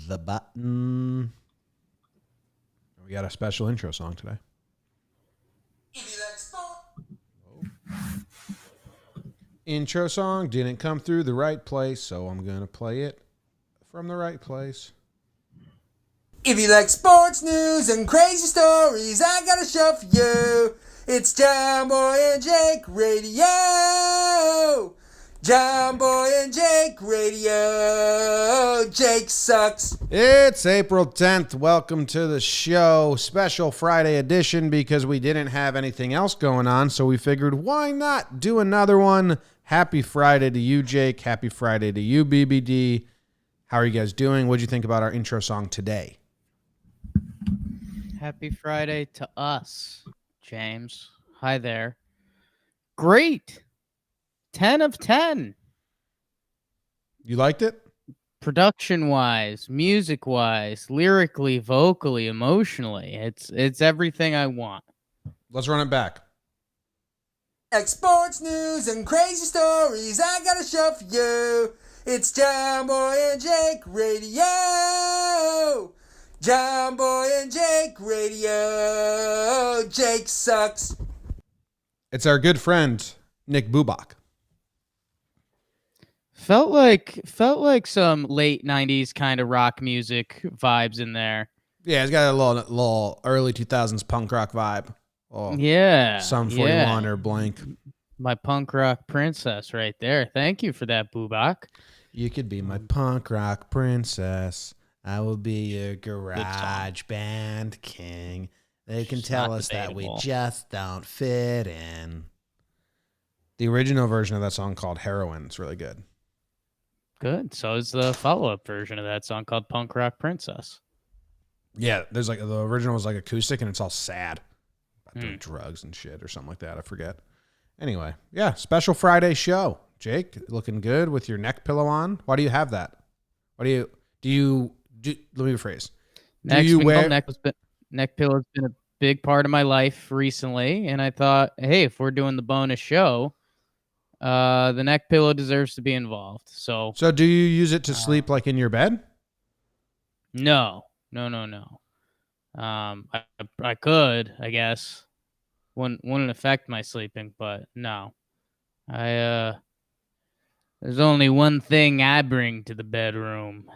the button. We got a special intro song today. Intro song didn't come through the right place, so I'm going to play it from the right place. If you like sports news and crazy stories, I got a show for you. It's John Boy and Jake Radio. John Boy and Jake Radio. Jake sucks. It's April 10th. Welcome to the show. Special Friday edition because we didn't have anything else going on, so we figured why not do another one. Happy Friday to you, Jake. Happy Friday to you, BBD. How are you guys doing? What did you think about our intro song today? Happy Friday to us, James. Hi there. Great. 10 of 10. You liked it? Production-wise, music-wise, lyrically, vocally, emotionally. It's everything I want. Let's run it back. Sports news and crazy stories, I got a show for you. It's John Boy and Jake Radio. John Boy and Jake Radio. Jake sucks. It's our good friend, Nick Bubak. Felt like some late 90s kind of rock music vibes in there. Yeah, he's got a little early 2000s punk rock vibe. Oh, Yeah. Sum 41 or blank. My punk rock princess right there. Thank you for that, Bubak. You could be my punk rock princess. I will be your garage band king. They can tell us that we just don't fit in. The original version of that song called Heroin is really good. Good. So is the follow-up version of that song called Punk Rock Princess. Yeah, there's like the original was like acoustic and it's all sad. About doing drugs and shit or something like that. I forget. Anyway, yeah, special Friday show. Jake, looking good with your neck pillow on. Why do you have that? Why do you let me rephrase. Neck pillow has been a big part of my life recently, and I thought, hey, if we're doing the bonus show, the neck pillow deserves to be involved. So do you use it to sleep like in your bed? No. I could, I guess. Wouldn't affect my sleeping, but no. There's only one thing I bring to the bedroom.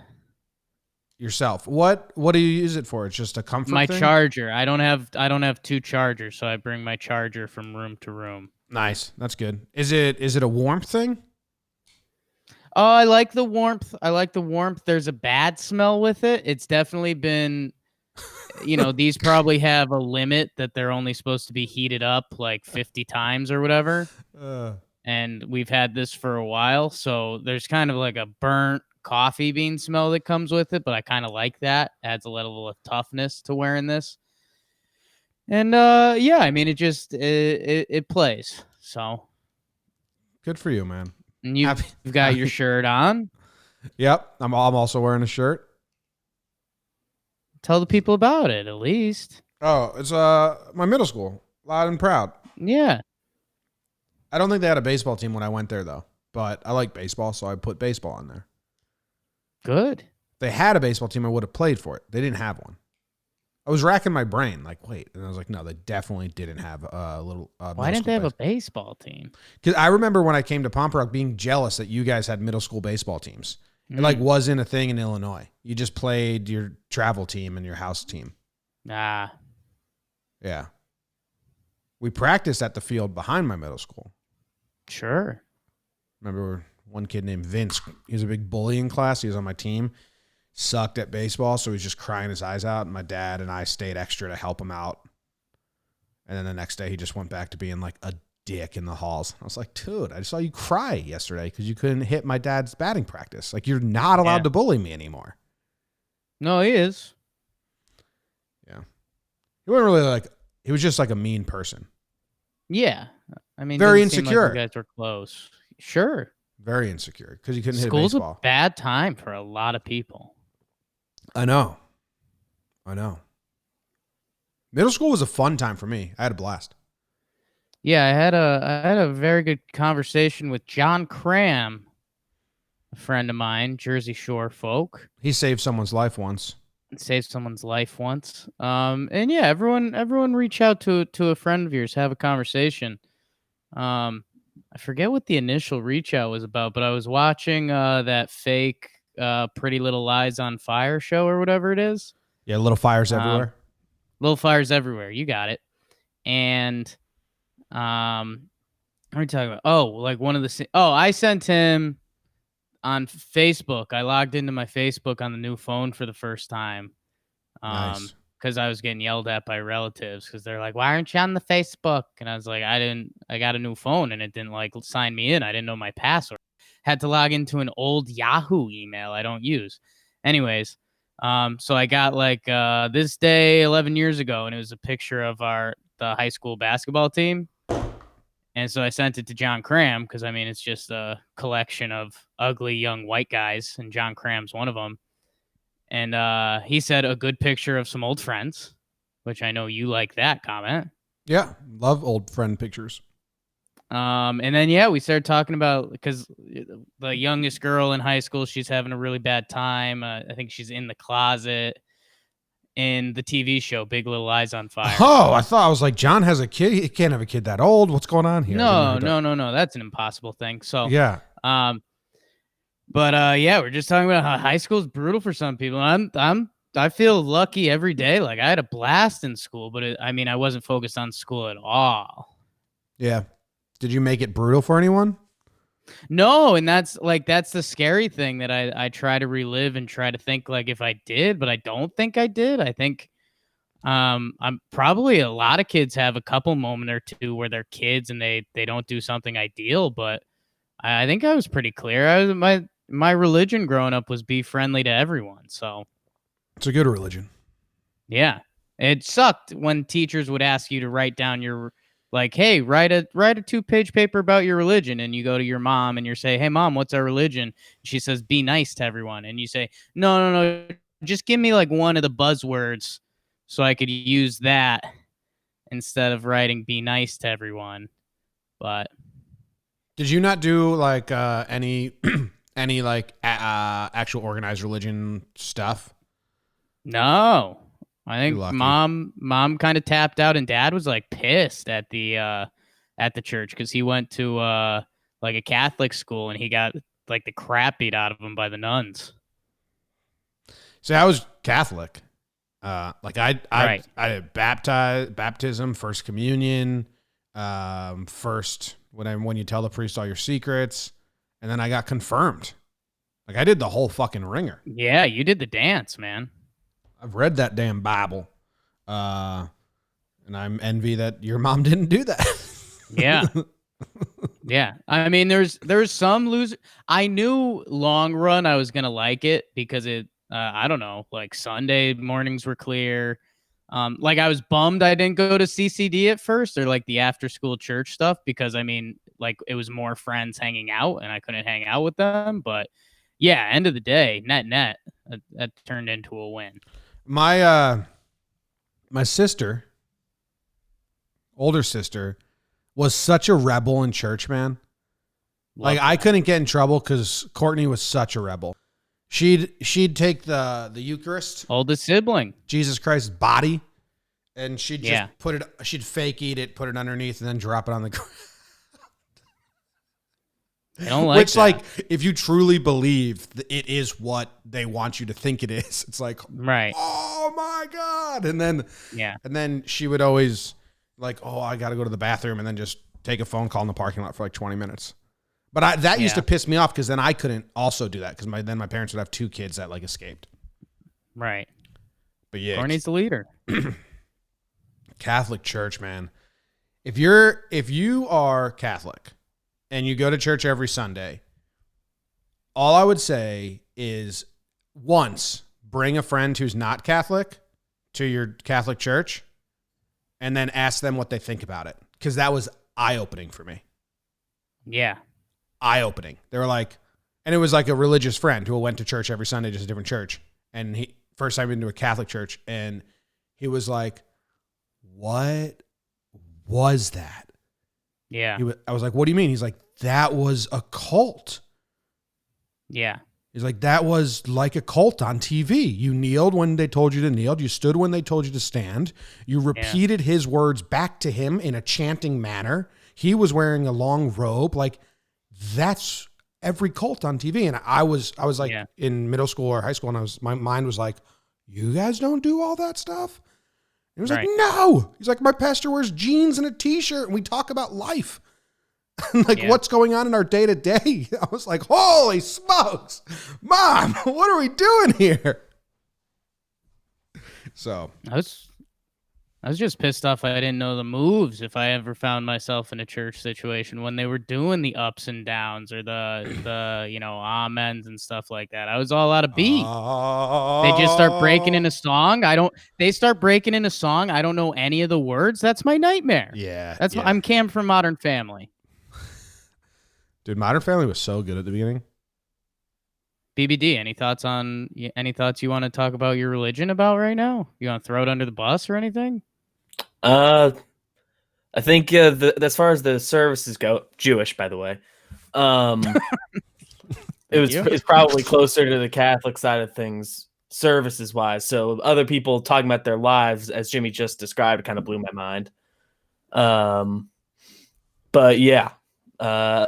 Yourself. What do you use it for? It's just a comfort My thing? charger. I don't have two chargers, so I bring my charger from room to room. Nice. That's good. Is it a warmth thing? Oh, I like the warmth. There's a bad smell with it. It's definitely been, these probably have a limit that they're only supposed to be heated up like 50 times or whatever. And we've had this for a while, so there's kind of like a burnt coffee bean smell that comes with it, but I kind of like that. Adds a level of toughness to wearing this. And it plays. So good for you, man. And you've got your shirt on. Yep, I'm also wearing a shirt. Tell the people about it, at least. Oh, it's my middle school, Loud and Proud. Yeah. I don't think they had a baseball team when I went there though, but I like baseball, so I put baseball on there. Good. If they had a baseball team, I would have played for it. They didn't have one. I was racking my brain, like, wait, and I was like, no, they definitely didn't have a little. Why didn't they have a baseball team? Because I remember when I came to Pomp-Rock being jealous that you guys had middle school baseball teams. It wasn't a thing in Illinois. You just played your travel team and your house team. Ah. Yeah. We practiced at the field behind my middle school. Sure. Remember one kid named Vince. He was a big bully in class. He was on my team. Sucked at baseball, so he was just crying his eyes out. And my dad and I stayed extra to help him out. And then the next day, he just went back to being like a dick in the halls. I was like, dude, I just saw you cry yesterday because you couldn't hit my dad's batting practice. Like, you're not allowed to bully me anymore. No, he is. Yeah. He wasn't really he was just like a mean person. Yeah. I mean, very insecure. insecure. Like you guys were close. Sure. Very insecure because he couldn't hit School's baseball. A bad time for a lot of people. I know. Middle school was a fun time for me. I had a blast. Yeah, I had a very good conversation with John Cram a friend of mine, Jersey Shore folk. He saved someone's life once. Saved someone's life once. And yeah, everyone reach out to a friend of yours, have a conversation. I forget what the initial reach out was about, but I was watching that fake Pretty Little Lies on Fire show or whatever it is. Yeah, little fires everywhere. Little fires everywhere. You got it. And what are we talking about? Oh, like one of the I sent him on Facebook. I logged into my Facebook on the new phone for the first time. Nice. Because I was getting yelled at by relatives because they're like, "Why aren't you on the Facebook?" And I was like, I got a new phone and it didn't like sign me in. I didn't know my password. Had to log into an old Yahoo email I don't use. Anyways, so I got like this day 11 years ago, and it was a picture of the high school basketball team. And so I sent it to John Cram because, I mean, it's just a collection of ugly young white guys, and John Cram's one of them. And he said a good picture of some old friends, which I know you like that comment. Yeah, love old friend pictures. And then, yeah, we started talking about, because the youngest girl in high school, she's having a really bad time. I think she's in the closet in the TV show Big Little Lies on Fire. Oh, I was like, John has a kid. He can't have a kid that old. What's going on here? No. That's an impossible thing. So, yeah. But yeah, we're just talking about how high school is brutal for some people. I feel lucky every day. Like, I had a blast in school, but I wasn't focused on school at all. Yeah. Did you make it brutal for anyone? No, and that's the scary thing that I try to relive and try to think like if I did, but I don't think I did. I think I'm probably a lot of kids have a couple moment or two where they're kids and they don't do something ideal, but I think I was pretty clear. My religion growing up was be friendly to everyone. So it's a good religion. Yeah. It sucked when teachers would ask you to write down your, like, hey, write a 2-page paper about your religion. And you go to your mom and you say, hey, Mom, what's our religion? She says, be nice to everyone. And you say, no, just give me like one of the buzzwords so I could use that instead of writing be nice to everyone. But did you not do like any like actual organized religion stuff? No. I think mom kind of tapped out, and dad was like pissed at the church because he went to like a Catholic school and he got like the crap beat out of him by the nuns. See, I was Catholic. Like I had baptism, first communion, first when you tell the priest all your secrets, and then I got confirmed. Like I did the whole fucking ringer. Yeah, you did the dance, man. I've read that damn Bible. And I'm envy that your mom didn't do that. Yeah. Yeah. I mean, there's some loser. I knew long run I was going to like it because it, I don't know, like Sunday mornings were clear. Like I was bummed I didn't go to CCD at first or like the after school church stuff because I mean, like it was more friends hanging out and I couldn't hang out with them. But yeah, end of the day, net, that turned into a win. My sister, older sister, was such a rebel in church, man. Like I couldn't get in trouble because Courtney was such a rebel. She'd take the Eucharist, oldest sibling, Jesus Christ's body, and she'd just put it. She'd fake eat it, put it underneath, and then drop it on the ground. I don't like which, that. like, if you truly believe it is what they want you to think it is, it's like, right? Oh my God! And then she would always like, oh, I got to go to the bathroom, and then just take a phone call in the parking lot for like 20 minutes. But that used to piss me off because then I couldn't also do that because my parents would have 2 kids that like escaped. Right. But yeah, Courtney's the leader. Catholic church, man. If you are Catholic and you go to church every Sunday, all I would say is once bring a friend who's not Catholic to your Catholic church and then ask them what they think about it. Because that was eye-opening for me. Yeah. Eye-opening. They were like, and it was like a religious friend who went to church every Sunday, just a different church. And he first time into a Catholic church, and he was like, what was that? Yeah. I was like, what do you mean? He's like, that was a cult. Yeah. He's like, that was like a cult on TV. You kneeled when they told you to kneel. You stood when they told you to stand. You repeated his words back to him in a chanting manner. He was wearing a long robe. Like, that's every cult on TV. And I was like in middle school or high school, and my mind was like, you guys don't do all that stuff? He was like, no. He's like, my pastor wears jeans and a t-shirt, and we talk about life. Like, what's going on in our day to day? I was like, holy smokes, Mom, what are we doing here? So I was just pissed off I didn't know the moves if I ever found myself in a church situation when they were doing the ups and downs or the amens and stuff like that. I was all out of beat. They just start breaking in a song. They start breaking in a song. I don't know any of the words. That's my nightmare. Yeah. I'm Cam from Modern Family. Dude, Modern Family was so good at the beginning. BBD, any thoughts you want to talk about your religion about right now? You want to throw it under the bus or anything? I think as far as the services go, Jewish, by the way. It's probably closer to the Catholic side of things, services wise. So other people talking about their lives, as Jimmy just described, kind of blew my mind. But yeah, I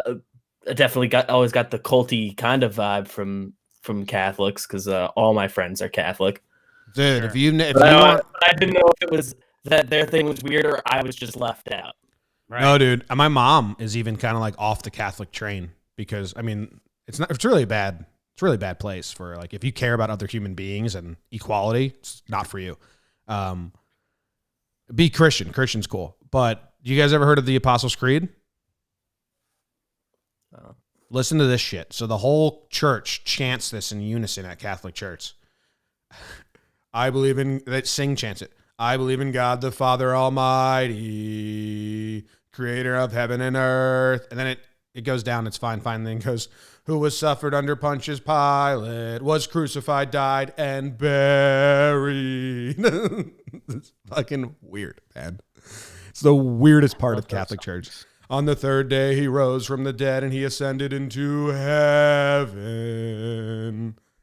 definitely always got the culty kind of vibe from Catholics because all my friends are Catholic. Dude, I didn't know if it was that their thing was weird or I was just left out. Right. No, dude, my mom is even kind of like off the Catholic train because I mean it's really bad. It's a really bad place for like if you care about other human beings and equality, it's not for you. Be Christian. Christian's cool, but you guys ever heard of the Apostles' Creed? Listen to this shit. So the whole church chants this in unison at Catholic church. I believe in that. Sing chants it. I believe in God the Father Almighty, creator of heaven and earth. And then it goes down. It's fine. Then it goes, who was suffered under Pontius Pilate, was crucified, died, and buried. It's fucking weird, man. It's the weirdest part of Catholic church. On the third day, he rose from the dead and he ascended into heaven.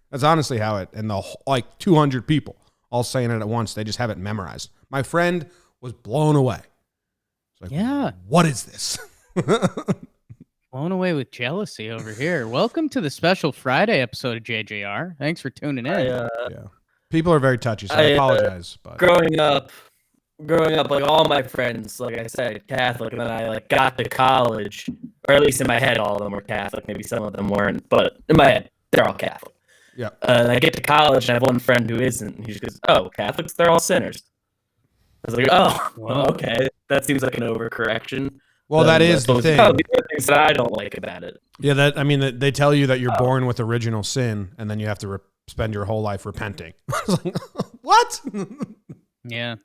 That's honestly how it, and 200 people all saying it at once. They just have it memorized. My friend was blown away. Like, yeah. What is this? Blown away with jealousy over here. Welcome to the special Friday episode of JJR. Thanks for tuning in. Yeah. People are very touchy, so I apologize. But growing up, like all my friends, like I said, Catholic, and then I like got to college, or at least in my head, all of them were Catholic. Maybe some of them weren't, but in my head, they're all Catholic. Yeah. And I get to college, and I have one friend who isn't. And he just goes, "Oh, Catholics, they're all sinners." I was like, "Oh, well, okay, that seems like an overcorrection." Well, that is the thing. These are things that I don't like about it. Yeah, they tell you that you're born with original sin, and then you have to spend your whole life repenting. I was like, what? Yeah.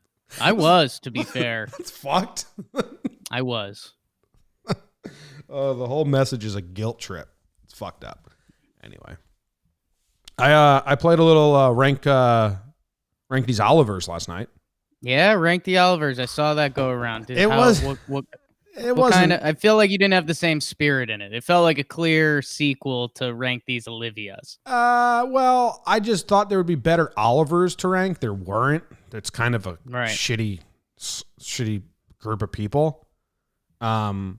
I was, to be fair. It's fucked. I was. The whole message is a guilt trip. It's fucked up. Anyway, I played a little rank these Olivers last night. Yeah, rank the Olivers. I saw that go around. It wasn't. I feel like you didn't have the same spirit in it. It felt like a clear sequel to Rank These Olivias. Well, I just thought there would be better Olivers to rank. There weren't. It's kind of a shitty group of people. And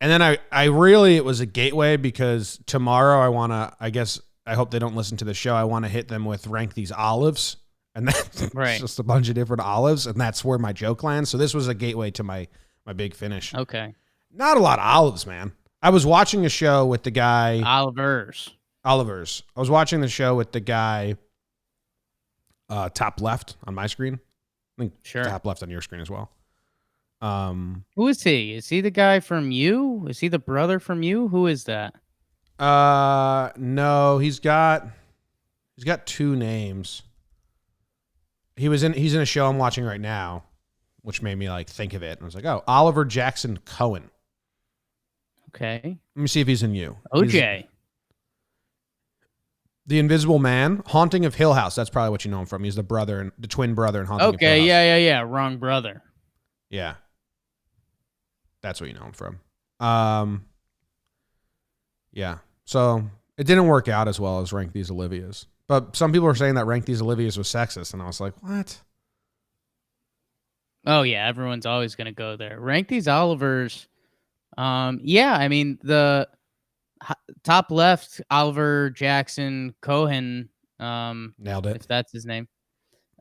then it was a gateway because tomorrow I hope they don't listen to the show. I want to hit them with Rank These Olives. And that's just a bunch of different olives. And that's where my joke lands. So this was a gateway to my big finish. Okay. Not a lot of olives, man. I was watching a show with the guy. Olivers. I was watching the show with the guy top left on my screen. I think top left on your screen as well. Who is he? Is he the guy from You? Is he the brother from You? Who is that? No, he's got two names. He's in a show I'm watching right now, which made me like think of it. And I was like, oh, Oliver Jackson Cohen. Okay. Let me see if he's in You. OJ. The Invisible Man, Haunting of Hill House. That's probably what you know him from. He's the twin brother in Haunting of Hill House. Okay, yeah. Wrong brother. Yeah. That's what you know him from. Yeah. So It didn't work out as well as Rank These Olivias. But some people were saying that Rank These Olivias was sexist, and I was like, what? Oh yeah, everyone's always gonna go there. Rank These Olivers. Yeah, I mean the top left, Oliver Jackson Cohen. Nailed it. If that's his name.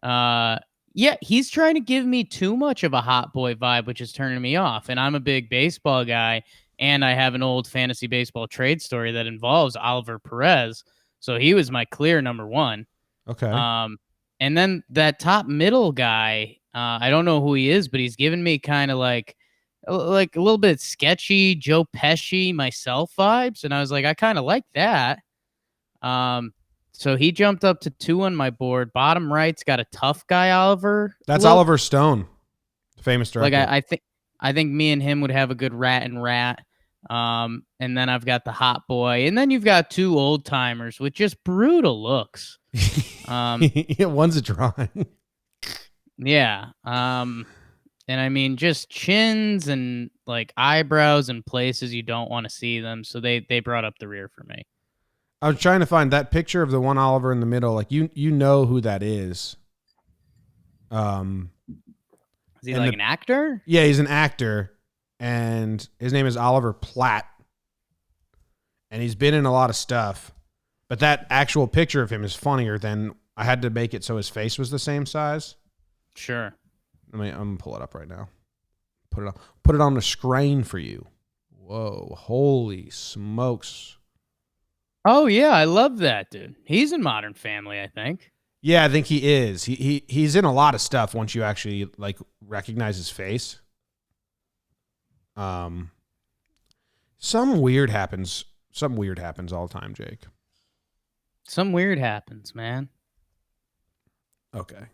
Yeah, he's trying to give me too much of a hot boy vibe, which is turning me off. And I'm a big baseball guy, and I have an old fantasy baseball trade story that involves Oliver Perez. So he was my clear number one. Okay. And then that top middle guy, I don't know who he is, but he's giving me kind of like a little bit sketchy Joe Pesci myself vibes. And I was like, I kind of like that. So he jumped up to 2 on my board. Bottom right's got a tough guy, Oliver. That's look. Oliver Stone, famous director. Like I think me and him would have a good rat and rat. And then I've got the hot boy, and then you've got 2 old timers with just brutal looks. Yeah, one's a drawing. Yeah. And I mean, just chins and like eyebrows in places you don't want to see them. So they brought up the rear for me. I was trying to find that picture of the one Oliver in the middle. Like you know who that is. Is he like an actor? Yeah, he's an actor, and his name is Oliver Platt. And he's been in a lot of stuff. But that actual picture of him is funnier than I had to make it so his face was the same size. Sure. I'm gonna pull it up right now. Put it on the screen for you. Whoa, holy smokes. Oh yeah, I love that dude. He's in Modern Family, I think. Yeah, I think he is. He's in a lot of stuff once you actually like recognize his face. Some weird happens all the time, Jake. Some weird happens, man. Okay.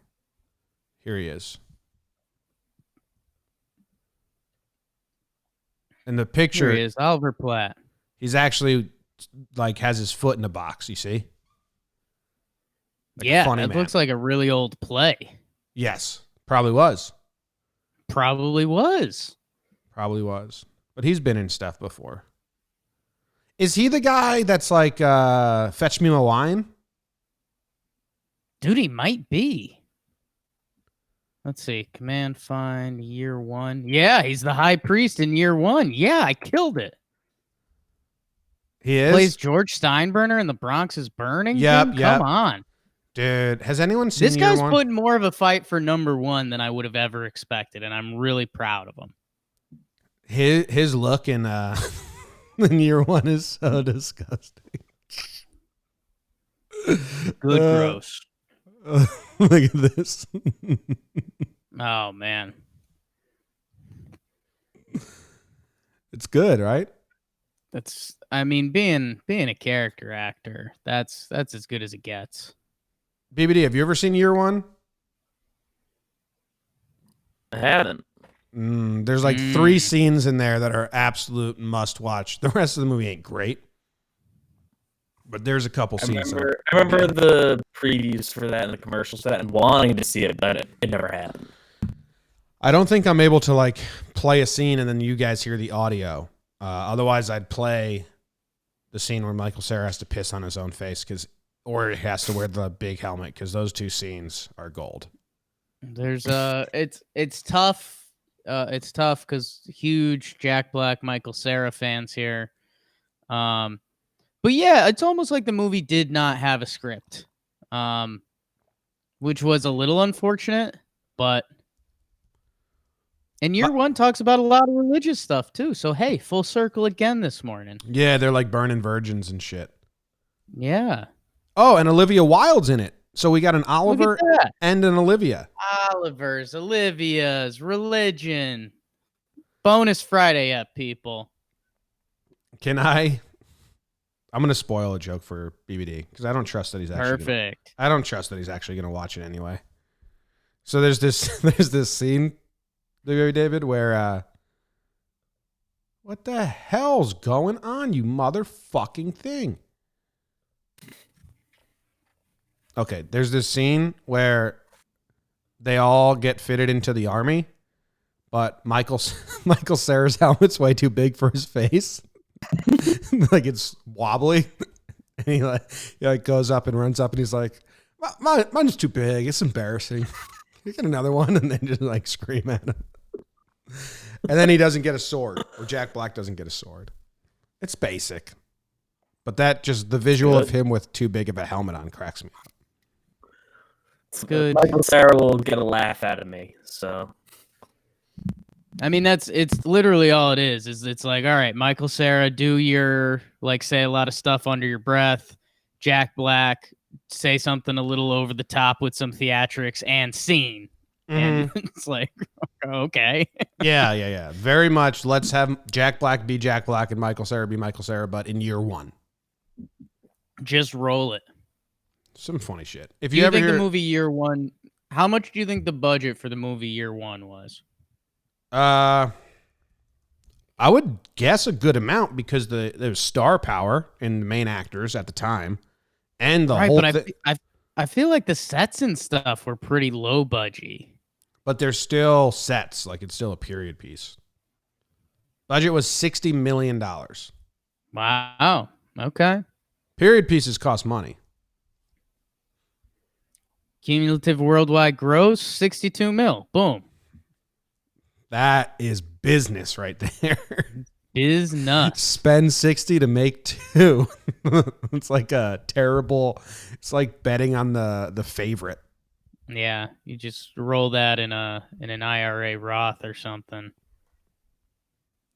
Here he is. In the picture, Here he is, Oliver Platt. He's actually like has his foot in the box, you see? Like yeah, that looks like a really old play. Yes, probably was. Probably was. But he's been in stuff before. Is he the guy that's like, fetch me my wine? Dude, he might be. Let's see. Command find year 1. Yeah, he's the high priest in year 1. Yeah, I killed it. He is? Plays George Steinbrenner in The Bronx is Burning? Yep. Come on. Dude, has anyone seen this guy's year 1? putting more of a fight for number 1 than I would have ever expected, and I'm really proud of him. His look in year 1 is so disgusting. Good gross. Look at this. Oh man. It's good, right? I mean, being a character actor, that's as good as it gets. BBD, have you ever seen year 1? I haven't. There's like 3 scenes in there that are absolute must watch. The rest of the movie ain't great. But there's a couple scenes. I remember the previews for that and the commercials for that and wanting to see it, but it never happened. I don't think I'm able to like play a scene and then you guys hear the audio. Otherwise, I'd play the scene where Michael Cera has to piss on his own face or he has to wear the big helmet because those 2 scenes are gold. There's it's tough. It's tough because huge Jack Black, Michael Cera fans here. But yeah, it's almost like the movie did not have a script, which was a little unfortunate. But and year 1 talks about a lot of religious stuff too. So hey, full circle again this morning. Yeah, they're like burning virgins and shit. Yeah. Oh, and Olivia Wilde's in it. So we got an Oliver and an Olivia. Olivia's, religion. Bonus Friday up, people. I'm going to spoil a joke for BBD because I don't trust that he's actually perfect. I don't trust that he's actually going to watch it anyway. So there's this scene, David, where what the hell's going on, you motherfucking thing? Okay, there's this scene where they all get fitted into the army, but Michael Cera's helmet's way too big for his face. Like it's wobbly. And he goes up and runs up and he's like, mine's too big. It's embarrassing. You get another one, and then just like scream at him. And then he doesn't get a sword, or Jack Black doesn't get a sword. It's basic. But that just, the visual of him with too big of a helmet on cracks me up. It's good. Michael Cera will get a laugh out of me, so. I mean, it's literally all it is it's like, all right, Michael Cera, do your, like, say a lot of stuff under your breath. Jack Black, say something a little over the top with some theatrics and scene. And it's like, okay. Yeah. Very much. Let's have Jack Black be Jack Black and Michael Cera be Michael Cera, but in year one. Just roll it. Some funny shit. If do you think the movie Year One, how much do you think the budget for the movie Year One was? I would guess a good amount because there was star power in the main actors at the time. And the whole thing. I feel like the sets and stuff were pretty low budget. But they're still sets. Like, it's still a period piece. Budget was $60 million. Wow. Okay. Period pieces cost money. Cumulative worldwide gross, 62 mil. Boom. That is business right there. Is nuts. Spend 60 to make 2. It's like a terrible, it's like betting on the favorite. Yeah, you just roll that in an IRA Roth or something.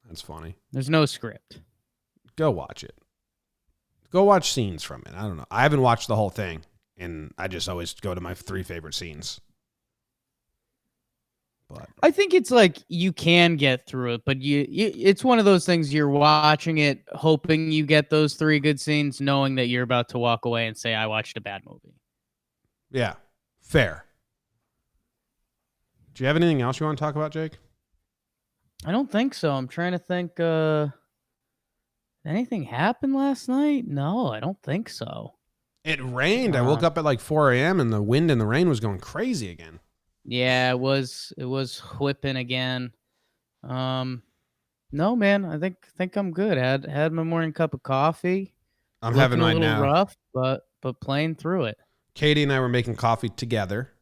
That's funny. There's no script. Go watch it. Go watch scenes from it. I don't know. I haven't watched the whole thing, and I just always go to my 3 favorite scenes. But I think it's like you can get through it, but you it's one of those things you're watching it, hoping you get those 3 good scenes, knowing that you're about to walk away and say, I watched a bad movie. Yeah, fair. Do you have anything else you want to talk about, Jake? I don't think so. I'm trying to think. Anything happened last night? No, I don't think so. It rained. I woke up at like 4 a.m. and the wind and the rain was going crazy again. Yeah, it was whipping again. No, man, I think I'm good. Had my morning cup of coffee. I'm having mine now. A little rough, but playing through it. Katie and I were making coffee together.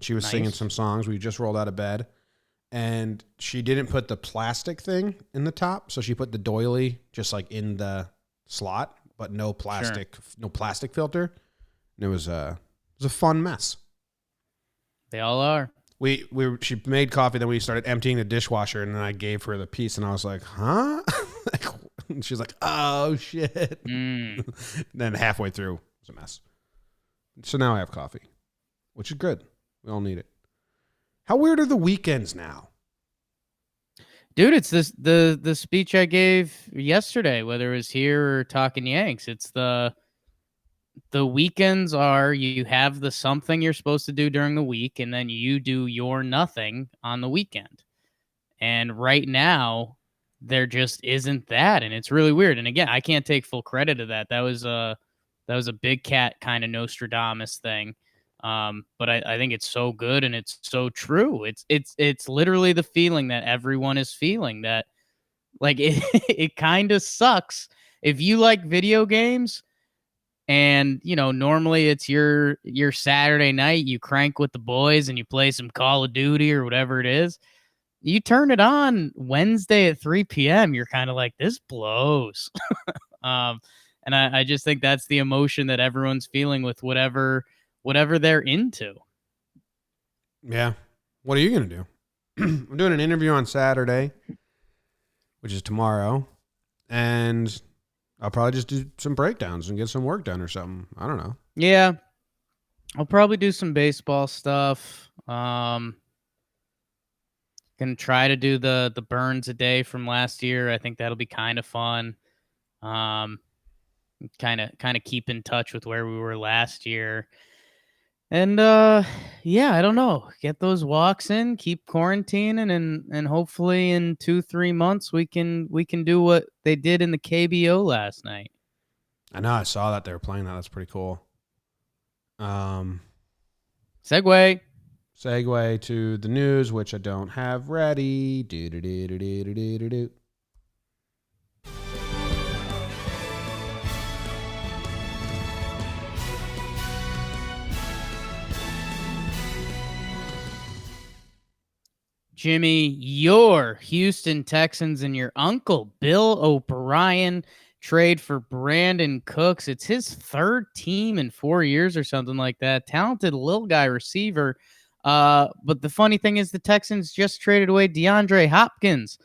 She was singing some songs. We just rolled out of bed. And she didn't put the plastic thing in the top, so she put the doily just like in the slot, but no plastic filter. And it was a fun mess. They all are. She made coffee, then we started emptying the dishwasher, and then I gave her the piece, and I was like, huh? And she's like, oh shit. Then halfway through, it was a mess. So now I have coffee, which is good. We all need it. How weird are the weekends now? Dude, it's the speech I gave yesterday, whether it was here or Talking Yanks. It's the weekends are, you have the something you're supposed to do during the week, and then you do your nothing on the weekend. And right now, there just isn't that, and it's really weird. And again, I can't take full credit of that. That was a big cat kind of Nostradamus thing. But I think it's so good and it's so true. It's literally the feeling that everyone is feeling, that like it kind of sucks if you like video games and, you know, normally it's your Saturday night, you crank with the boys and you play some Call of Duty or whatever it is. You turn it on Wednesday at 3 p.m. You're kind of like, this blows. And I just think that's the emotion that everyone's feeling with whatever they're into. Yeah. What are you going to do? I'm doing an interview on Saturday, which is tomorrow, and I'll probably just do some breakdowns and get some work done or something. I don't know. Yeah. I'll probably do some baseball stuff. Gonna try to do the burns a day from last year. I think that'll be kind of fun. Kind of keep in touch with where we were last year. And yeah, I don't know. Get those walks in, keep quarantining, and hopefully in 2-3 months we can do what they did in the KBO last night. I know, I saw that they were playing that. That's pretty cool. Segue to the news, which I don't have ready. Jimmy, your Houston Texans and your uncle Bill O'Brien trade for Brandon Cooks. It's his third team in 4 years or something like that. Talented little guy receiver. But the funny thing is the Texans just traded away DeAndre Hopkins.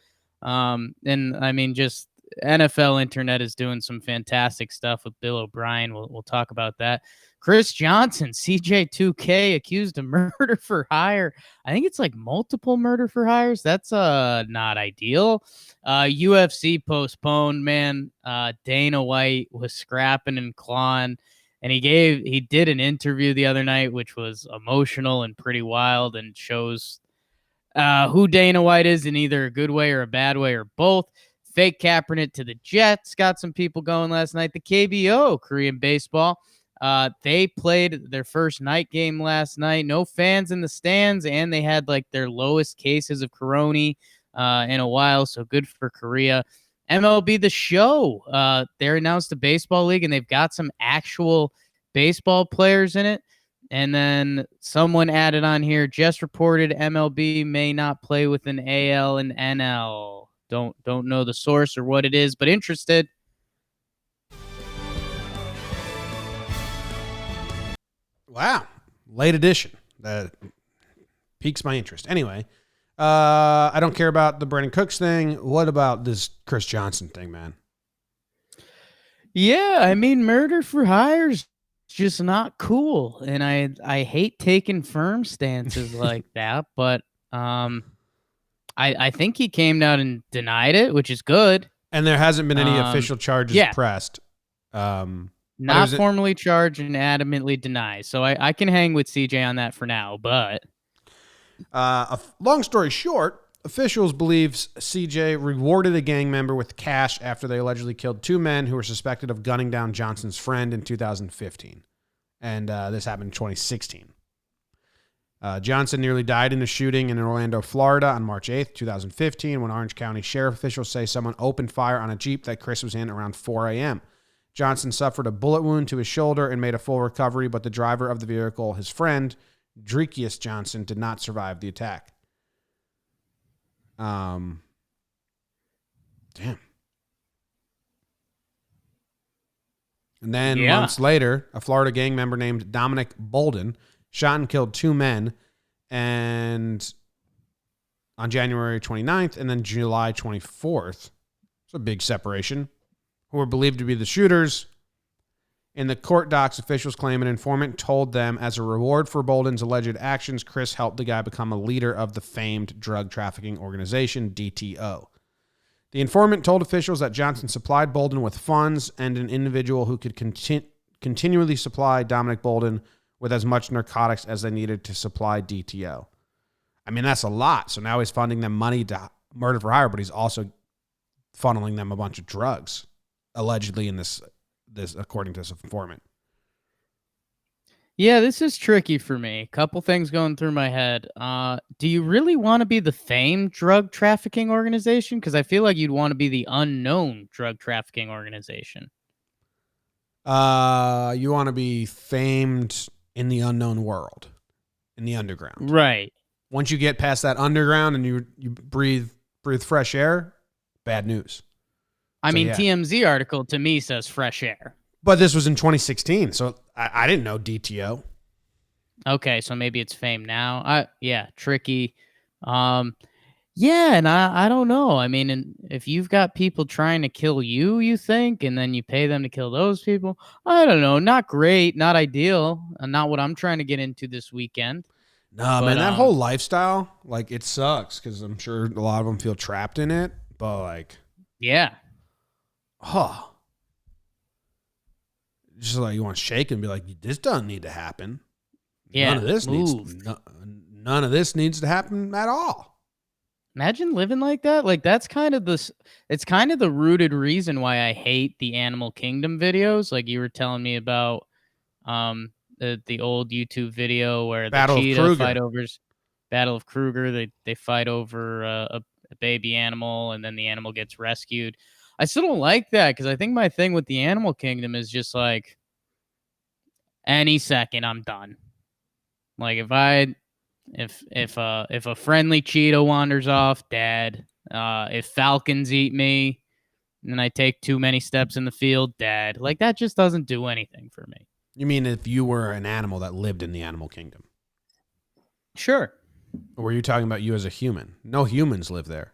And I mean, just NFL internet is doing some fantastic stuff with Bill O'Brien. We'll talk about that. Chris Johnson, CJ2K, accused of murder for hire. I think it's like multiple murder for hires. That's not ideal. UFC postponed, man. Dana White was scrapping and clawing, and he did an interview the other night, which was emotional and pretty wild and shows who Dana White is in either a good way or a bad way or both. Fake Kaepernick to the Jets got some people going last night. The KBO, Korean baseball, they played their first night game last night. No fans in the stands, and they had like their lowest cases of corona in a while, so good for Korea. MLB The Show, they announced a baseball league, and they've got some actual baseball players in it. And then someone added on here, just reported MLB may not play with an AL and NL. Don't know the source or what it is, but interested. Wow. Late edition. That piques my interest. Anyway, I don't care about the Brandon Cooks thing. What about this Chris Johnson thing, man? Yeah, I mean, murder for hire's just not cool. And I hate taking firm stances like that, but I think he came out and denied it, which is good. And there hasn't been any official charges pressed. Not formally charged and adamantly denies. So I can hang with CJ on that for now. But long story short, officials believe CJ rewarded a gang member with cash after they allegedly killed two men who were suspected of gunning down Johnson's friend in 2015. And this happened in 2016. Johnson nearly died in a shooting in Orlando, Florida on March 8th, 2015, when Orange County sheriff officials say someone opened fire on a Jeep that Chris was in around 4 a.m. Johnson suffered a bullet wound to his shoulder and made a full recovery, but the driver of the vehicle, his friend, Drekius Johnson, did not survive the attack. Damn. And then months later, a Florida gang member named Dominic Bolden shot and killed two men, and on January 29th and then July 24th. It's a big separation. Who were believed to be the shooters. In the court docs, officials claim an informant told them as a reward for Bolden's alleged actions, Chris helped the guy become a leader of the famed drug trafficking organization, DTO. The informant told officials that Johnson supplied Bolden with funds and an individual who could continually supply Dominic Bolden with as much narcotics as they needed to supply DTO. I mean, that's a lot. So now he's funding them money to murder for hire, but he's also funneling them a bunch of drugs, allegedly in this according to this informant. Yeah, this is tricky for me. Couple things going through my head. Do you really want to be the famed drug trafficking organization? Because I feel like you'd want to be the unknown drug trafficking organization. You want to be famed in the unknown world, in the underground. Right. Once you get past that underground and you breathe fresh air, bad news. I mean, TMZ article to me says fresh air. But this was in 2016, so I didn't know DTO. Okay, so maybe it's fame now. Tricky. Yeah, and I don't know. I mean, if you've got people trying to kill you, you think, and then you pay them to kill those people, I don't know. Not great, not ideal, and not what I'm trying to get into this weekend. No, man, that whole lifestyle, like, it sucks because I'm sure a lot of them feel trapped in it, but, like... Yeah. Just like you want to shake and be like, this doesn't need to happen. Yeah, none of this needs to happen at all. Imagine living like that. Like that's kind of it's kind of the rooted reason why I hate the Animal Kingdom videos. Like you were telling me about the old YouTube video where the cheetah fight over Battle of Kruger. They fight over a baby animal and then the animal gets rescued. I still don't like that because I think my thing with the Animal Kingdom is just like any second I'm done. Like if I If a friendly Cheeto wanders off, dad. If Falcons eat me, and I take too many steps in the field, dad. Like, that just doesn't do anything for me. You mean if you were an animal that lived in the animal kingdom? Sure. Or were you talking about you as a human? No humans live there.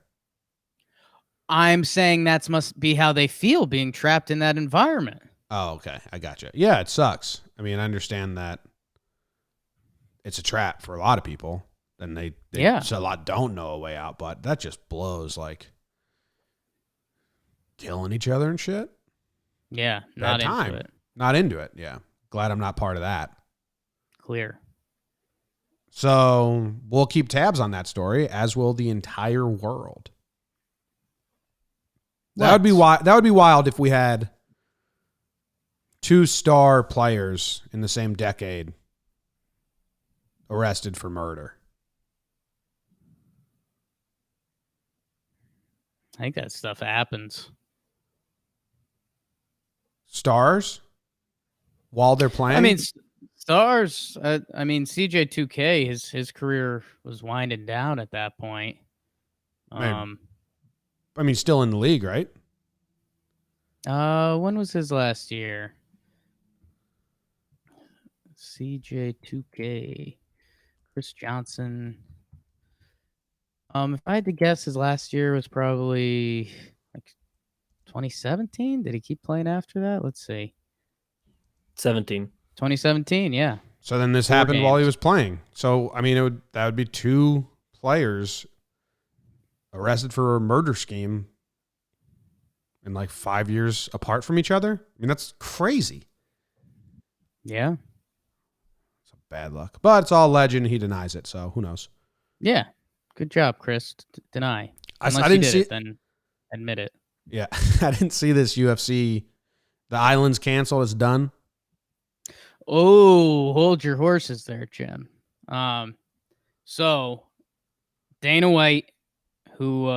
I'm saying that must be how they feel being trapped in that environment. Oh, okay. I gotcha. Yeah, it sucks. I mean, I understand that it's a trap for a lot of people. And they so a lot don't know a way out, but that just blows, like killing each other and shit. Yeah, Bad not time. into it. Not into it. Yeah. Glad I'm not part of that. Clear. So we'll keep tabs on that story, as will the entire world. That would be wild if we had 2 star players in the same decade arrested for murder. I think that stuff happens. Stars? While they're playing? I mean, stars. I mean, CJ2K, his career was winding down at that point. I mean, still in the league, right? When was his last year? CJ2K, Chris Johnson. If I had to guess, his last year was probably like 2017. Did he keep playing after that? Let's see. 17. 2017, yeah. So then this happened while he was playing. So, I mean, that would be 2 players arrested for a murder scheme and like 5 years apart from each other. I mean, that's crazy. Yeah. It's a bad luck. But it's all legend. He denies it, so who knows? Yeah. Good job, Chris. Deny. Unless I didn't see it, then admit it. Yeah. I didn't see this UFC. The Island's canceled. It's done. Oh, hold your horses there, Jim. So Dana White, who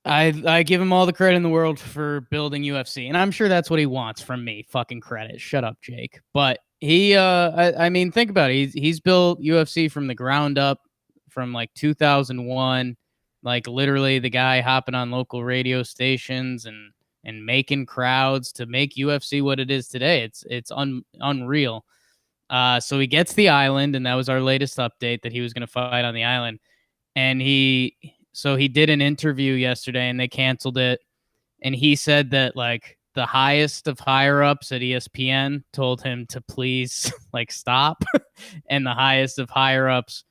I give him all the credit in the world for building UFC, and I'm sure that's what he wants from me. Fucking credit. Shut up, Jake. But he, I mean, think about it. He's built UFC from the ground up, from like 2001, like literally the guy hopping on local radio stations and making crowds to make UFC what it is today. It's unreal. So he gets the island, and that was our latest update that he was going to fight on the island. And he did an interview yesterday, and they canceled it. And he said that like the highest of higher ups at ESPN told him to please like stop, and the highest of higher ups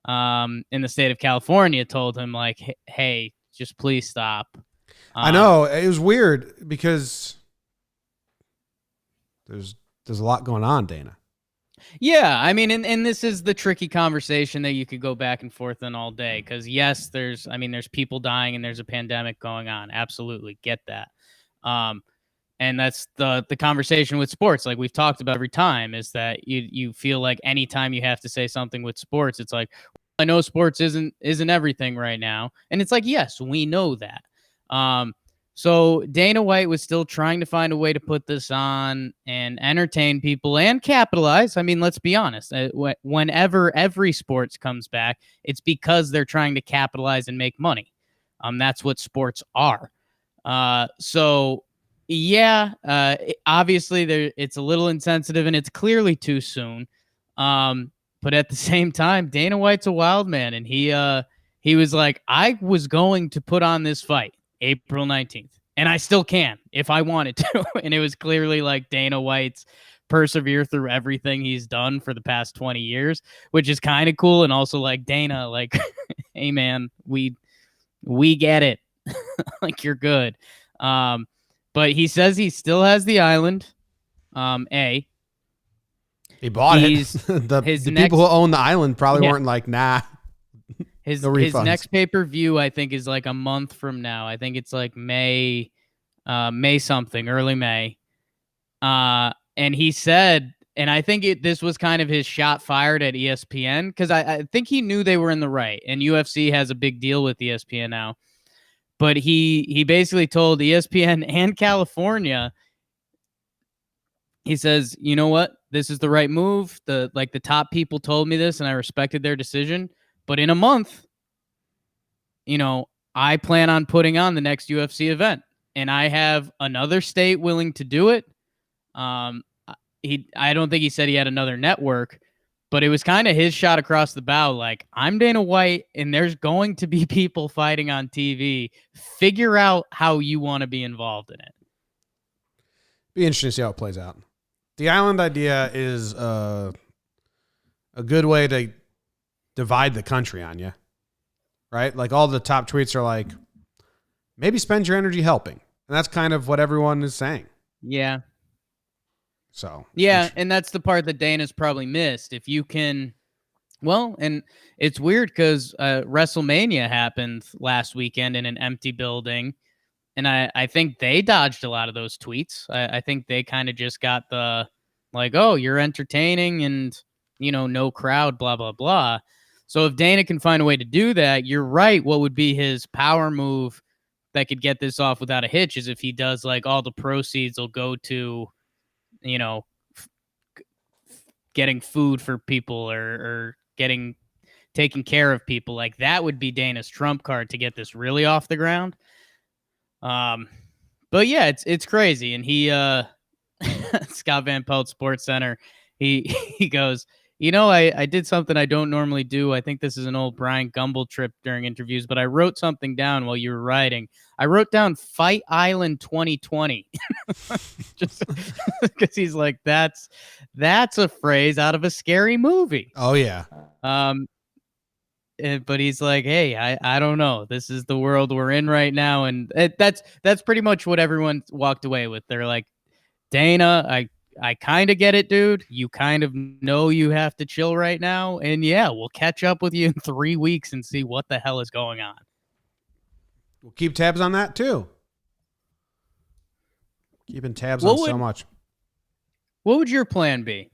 in the state of California told him like, hey, just please stop. I know it was weird because there's a lot going on, Dana. Yeah, I mean, and this is the tricky conversation that you could go back and forth on all day. Because yes, there's people dying and there's a pandemic going on. Absolutely, get that. And that's the conversation with sports, like we've talked about every time, is that you feel like anytime you have to say something with sports, it's like, I know sports isn't everything right now, and it's like, yes, we know that. So Dana White was still trying to find a way to put this on and entertain people and capitalize. I mean, let's be honest. Whenever every sports comes back, it's because they're trying to capitalize and make money. That's what sports are. So yeah, obviously it's a little insensitive and it's clearly too soon. But at the same time, Dana White's a wild man, and he was like, I was going to put on this fight April 19th, and I still can if I wanted to. And it was clearly like Dana White's persevere through everything he's done for the past 20 years, which is kind of cool. And also like, Dana, like, hey man, we get it. Like, you're good. But he says he still has the island. He bought it. The people who own the island probably weren't like, nah. His next pay-per-view, I think, is like a month from now. I think it's like May something, early May. And he said, and I think this was kind of his shot fired at ESPN, because I think he knew they were in the right, and UFC has a big deal with ESPN now. But he basically told ESPN and California, he says, you know what? this is the right move. The top people told me this, and I respected their decision. But in a month, I plan on putting on the next UFC event, and I have another state willing to do it. I don't think he said he had another network, but it was kind of his shot across the bow. Like, I'm Dana White, and there's going to be people fighting on TV. Figure out how you want to be involved in it. Be interesting to see how it plays out. The island idea is a good way to divide the country on you, right? Like, all the top tweets are like, maybe spend your energy helping. And that's kind of what everyone is saying. Yeah. So. Yeah, and that's the part that Dana's probably missed. If you can, and it's weird because WrestleMania happened last weekend in an empty building. And I think they dodged a lot of those tweets. I think they kind of just got the, like, oh, you're entertaining and, no crowd, blah, blah, blah. So if Dana can find a way to do that, you're right. What would be his power move that could get this off without a hitch is if he does, like, all the proceeds will go to, getting food for people or taking care of people. Like, that would be Dana's trump card to get this really off the ground. But yeah, it's crazy. And he, Scott Van Pelt, Sports Center, he goes, I did something I don't normally do. I think this is an old Brian Gumbel trip during interviews, but I wrote something down while you were writing. I wrote down Fight Island 2020. Just because he's like, that's a phrase out of a scary movie. Oh yeah. But he's like, hey, I don't know. This is the world we're in right now. And that's pretty much what everyone walked away with. They're like, Dana, I kind of get it, dude. You kind of know you have to chill right now. And yeah, we'll catch up with you in 3 weeks and see what the hell is going on. We'll keep tabs on that too. Keeping tabs on so much. What would your plan be?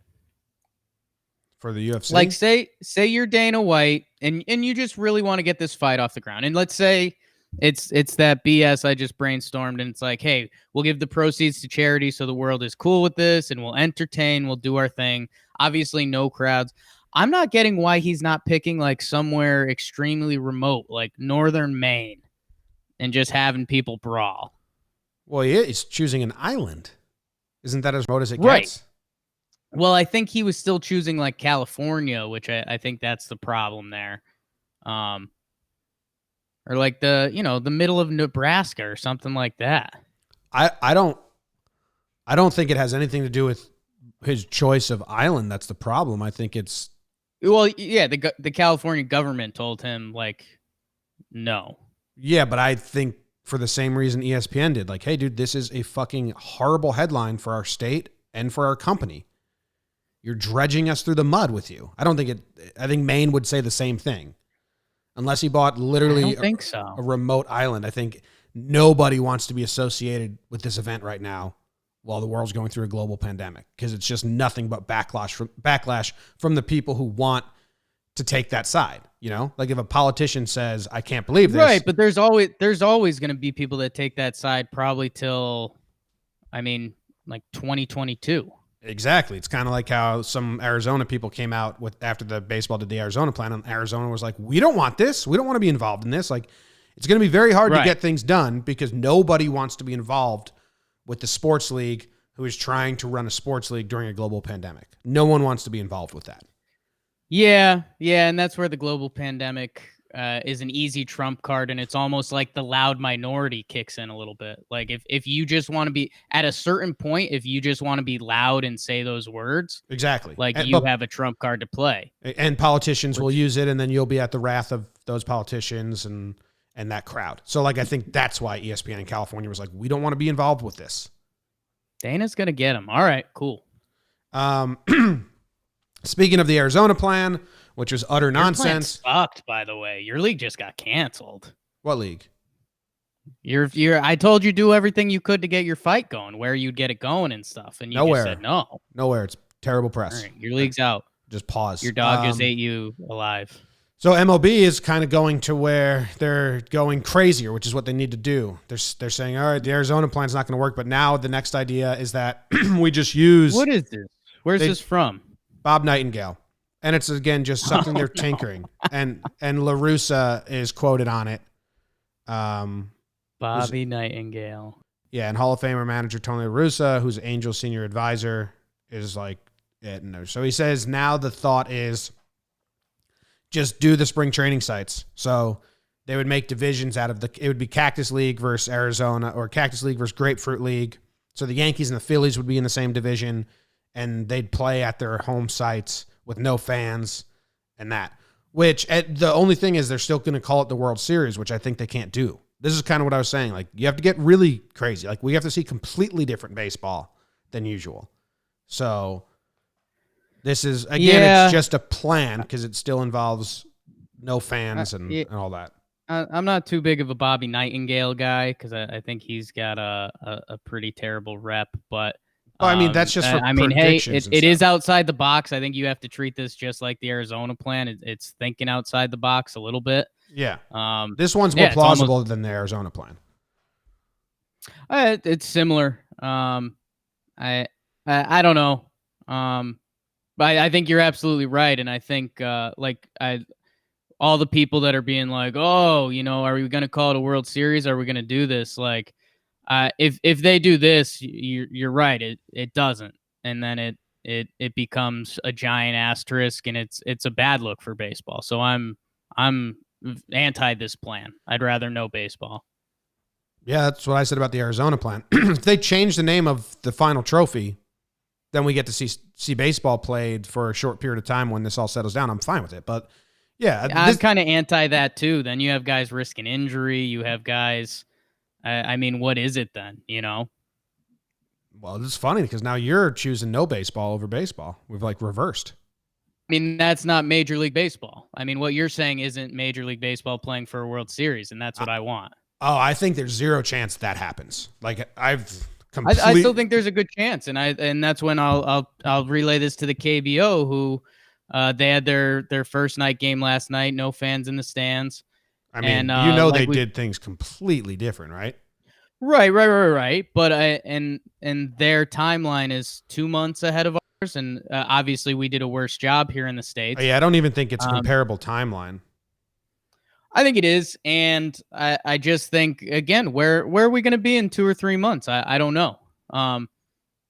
For the UFC? Like, say you're Dana White and you just really want to get this fight off the ground. And let's say it's that BS I just brainstormed, and it's like, hey, we'll give the proceeds to charity so the world is cool with this, and we'll entertain, we'll do our thing. Obviously, no crowds. I'm not getting why he's not picking, like, somewhere extremely remote, like northern Maine, and just having people brawl. Well, he's choosing an island. Isn't that as remote as it gets? Right. Well, I think he was still choosing, like, California, which I think that's the problem there. Or like the middle of Nebraska or something like that. I don't think it has anything to do with his choice of island. That's the problem. I think it's. Well, yeah, the California government told him, like, no. Yeah, but I think for the same reason ESPN did. Like, hey, dude, this is a fucking horrible headline for our state and for our company. You're dredging us through the mud with you. I think Maine would say the same thing. Unless he bought literally I don't think so. A remote island. I think nobody wants to be associated with this event right now while the world's going through a global pandemic, because it's just nothing but backlash from the people who want to take that side. Like, if a politician says, I can't believe this. Right, but there's always going to be people that take that side probably till, like 2022. Exactly. It's kind of like how some Arizona people came out with after the baseball did the Arizona plan, and Arizona was like, we don't want this. We don't want to be involved in this. Like, it's going to be very hard to get things done because nobody wants to be involved with the sports league who is trying to run a sports league during a global pandemic. No one wants to be involved with that. Yeah. And that's where the global pandemic is an easy trump card, and it's almost like the loud minority kicks in a little bit. Like, if you just want to be at a certain point, if you just want to be loud and say those words, exactly, like, you have a trump card to play. And politicians will use it, and then you'll be at the wrath of those politicians and that crowd. So, like, I think that's why ESPN in California was like, we don't want to be involved with this. Dana's gonna get him. All right, cool. Speaking of the Arizona plan, which was utter nonsense. Fucked, by the way. Your league just got canceled. What league? I told you do everything you could to get your fight going, where you'd get it going and stuff, and you just said no. Nowhere. It's terrible press. Right, your league's out. Just pause. Your dog just ate you alive. So MLB is kind of going to where they're going crazier, which is what they need to do. They're saying, all right, the Arizona plan's not going to work, but now the next idea is that we just use. What is this? Where's this from? Bob Nightingale. And it's, again, just something they're tinkering. And La Russa is quoted on it. Bobby Nightingale. Yeah, and Hall of Famer manager Tony La Russa, who's Angels senior advisor, is like, no. So he says now the thought is just do the spring training sites. So they would make divisions out of it would be Cactus League versus Arizona, or Cactus League versus Grapefruit League. So the Yankees and the Phillies would be in the same division, and they'd play at their home sites with no fans and that. Which, the only thing is they're still going to call it the World Series, which I think they can't do. This is kind of what I was saying. Like, you have to get really crazy. Like, we have to see completely different baseball than usual. So this is, again, it's just a plan because it still involves no fans and all that. I'm not too big of a Bobby Nightingale guy because I think he's got a pretty terrible rep. But I mean, that's just for predictions. Hey, it is outside the box. I think you have to treat this just like the Arizona plan. It's thinking outside the box a little bit. Yeah. This one's more plausible than the Arizona plan. It's similar. I don't know. But I think you're absolutely right, and I think all the people that are being like, oh, are we going to call it a World Series? Are we going to do this? Like, if they do this, you're right. It doesn't, and then it becomes a giant asterisk, and it's a bad look for baseball. So I'm anti this plan. I'd rather no baseball. Yeah, that's what I said about the Arizona plan. If they change the name of the final trophy, then we get to see baseball played for a short period of time when this all settles down. I'm fine with it. But yeah, I'm kind of anti that too. Then you have guys risking injury. You have guys. I mean, what is it then? Well, it's funny because now you're choosing no baseball over baseball. We've reversed. I mean, that's not Major League Baseball. I mean, what you're saying isn't Major League Baseball playing for a World Series, and that's what I want. Oh, I think there's zero chance that happens. I still think there's a good chance, and that's when I'll relay this to the KBO, who they had their first night game last night, no fans in the stands. I mean, they did things completely different, right? Right. But and their timeline is 2 months ahead of ours, and obviously we did a worse job here in the States. Yeah, I don't even think it's a comparable timeline. I think it is, and I just think, again, where are we going to be in 2 or 3 months? I don't know.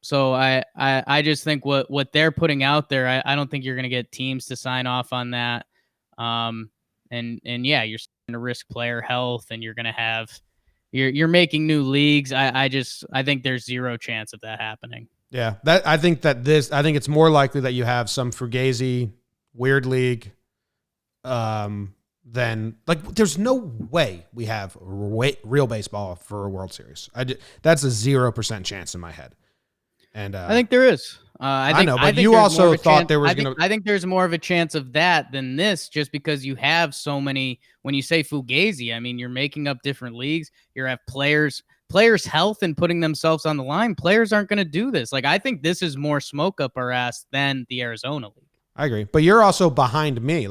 So I just think what they're putting out there, I don't think you're going to get teams to sign off on that. And yeah, you're going to risk player health, and you're going to have you're making new leagues. I think there's zero chance of that happening. Yeah, I think it's more likely that you have some fugazi weird league. Then there's no way we have real baseball for a World Series. That's a 0% chance in my head. And I think there is. I know, but you also thought there was going to. I think there's more of a chance of that than this, just because you have so many. When you say fugazi, I mean, you're making up different leagues. You have players' health and putting themselves on the line. Players aren't going to do this. I think this is more smoke up our ass than the Arizona League. I agree, but you're also behind me.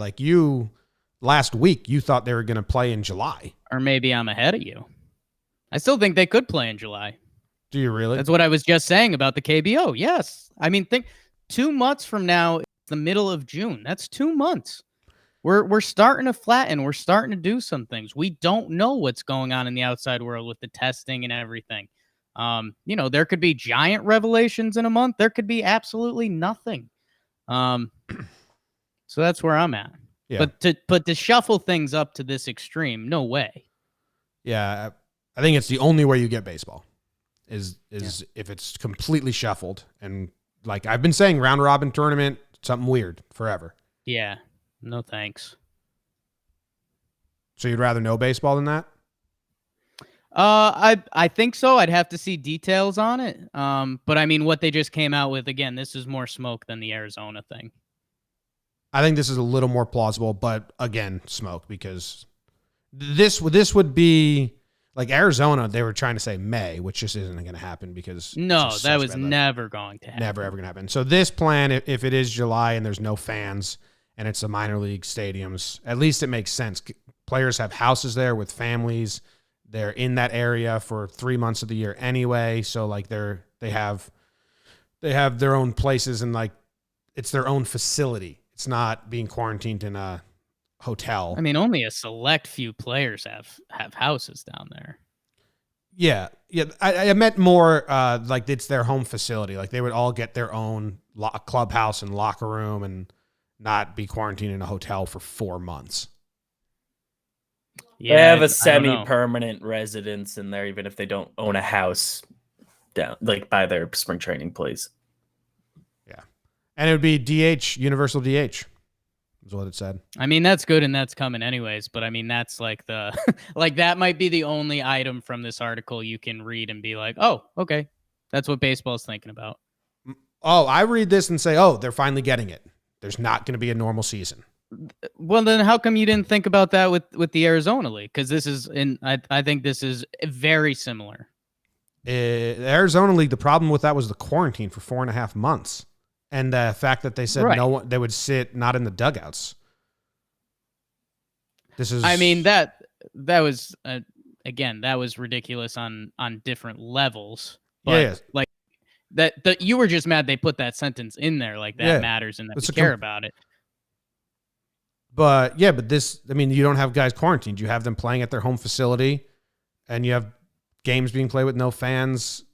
Last week, you thought they were going to play in July. Or maybe I'm ahead of you. I still think they could play in July. Do you really? That's what I was just saying about the KBO. Yes. I mean, think 2 months from now, it's the middle of June. That's 2 months. We're starting to flatten. We're starting to do some things. We don't know what's going on in the outside world with the testing and everything. There could be giant revelations in a month. There could be absolutely nothing. So that's where I'm at. Yeah. But to shuffle things up to this extreme, no way. Yeah, I think it's the only way you get baseball is if it's completely shuffled. And I've been saying, round robin tournament, something weird forever. Yeah, no thanks. So you'd rather no baseball than that? I think so. I'd have to see details on it. But I mean, what they just came out with, again, this is more smoke than the Arizona thing. I think this is a little more plausible, but again, smoke, because this would be Arizona. They were trying to say May, which just isn't going to happen because that was never going to happen. Never ever going to happen. So this plan, if it is July and there's no fans and it's the minor league stadiums, at least it makes sense. Players have houses there with families. They're in that area for 3 months of the year anyway, so they have They have their own places and like it's their own facility. It's not being quarantined in a hotel. I mean, only a select few players have houses down there. Yeah. I meant more like it's their home facility. Like they would all get their own clubhouse and locker room and not be quarantined in a hotel for 4 months. Yeah, they have a semi-permanent residence in there, even if they don't own a house down like by their spring training place. Yeah, and it would be DH, universal DH, is what it said. I mean, that's good and that's coming anyways. But I mean, that's like the like that might be the only item from this article you can read and be like, oh, okay, that's what baseball's thinking about. Oh, I read this and say, oh, they're finally getting it. There's not going to be a normal season. Well, then how come you didn't think about that with the Arizona League? Because this is I think this is very similar. The Arizona League, the problem with that was the quarantine for 4.5 months, and the fact that they said no one, they would sit not in the dugouts. This is. I mean that was again that was ridiculous on different levels. But like that you were just mad they put that sentence in there like that matters and that we care about it. But this, I mean, you don't have guys quarantined. You have them playing at their home facility, and you have games being played with no fans.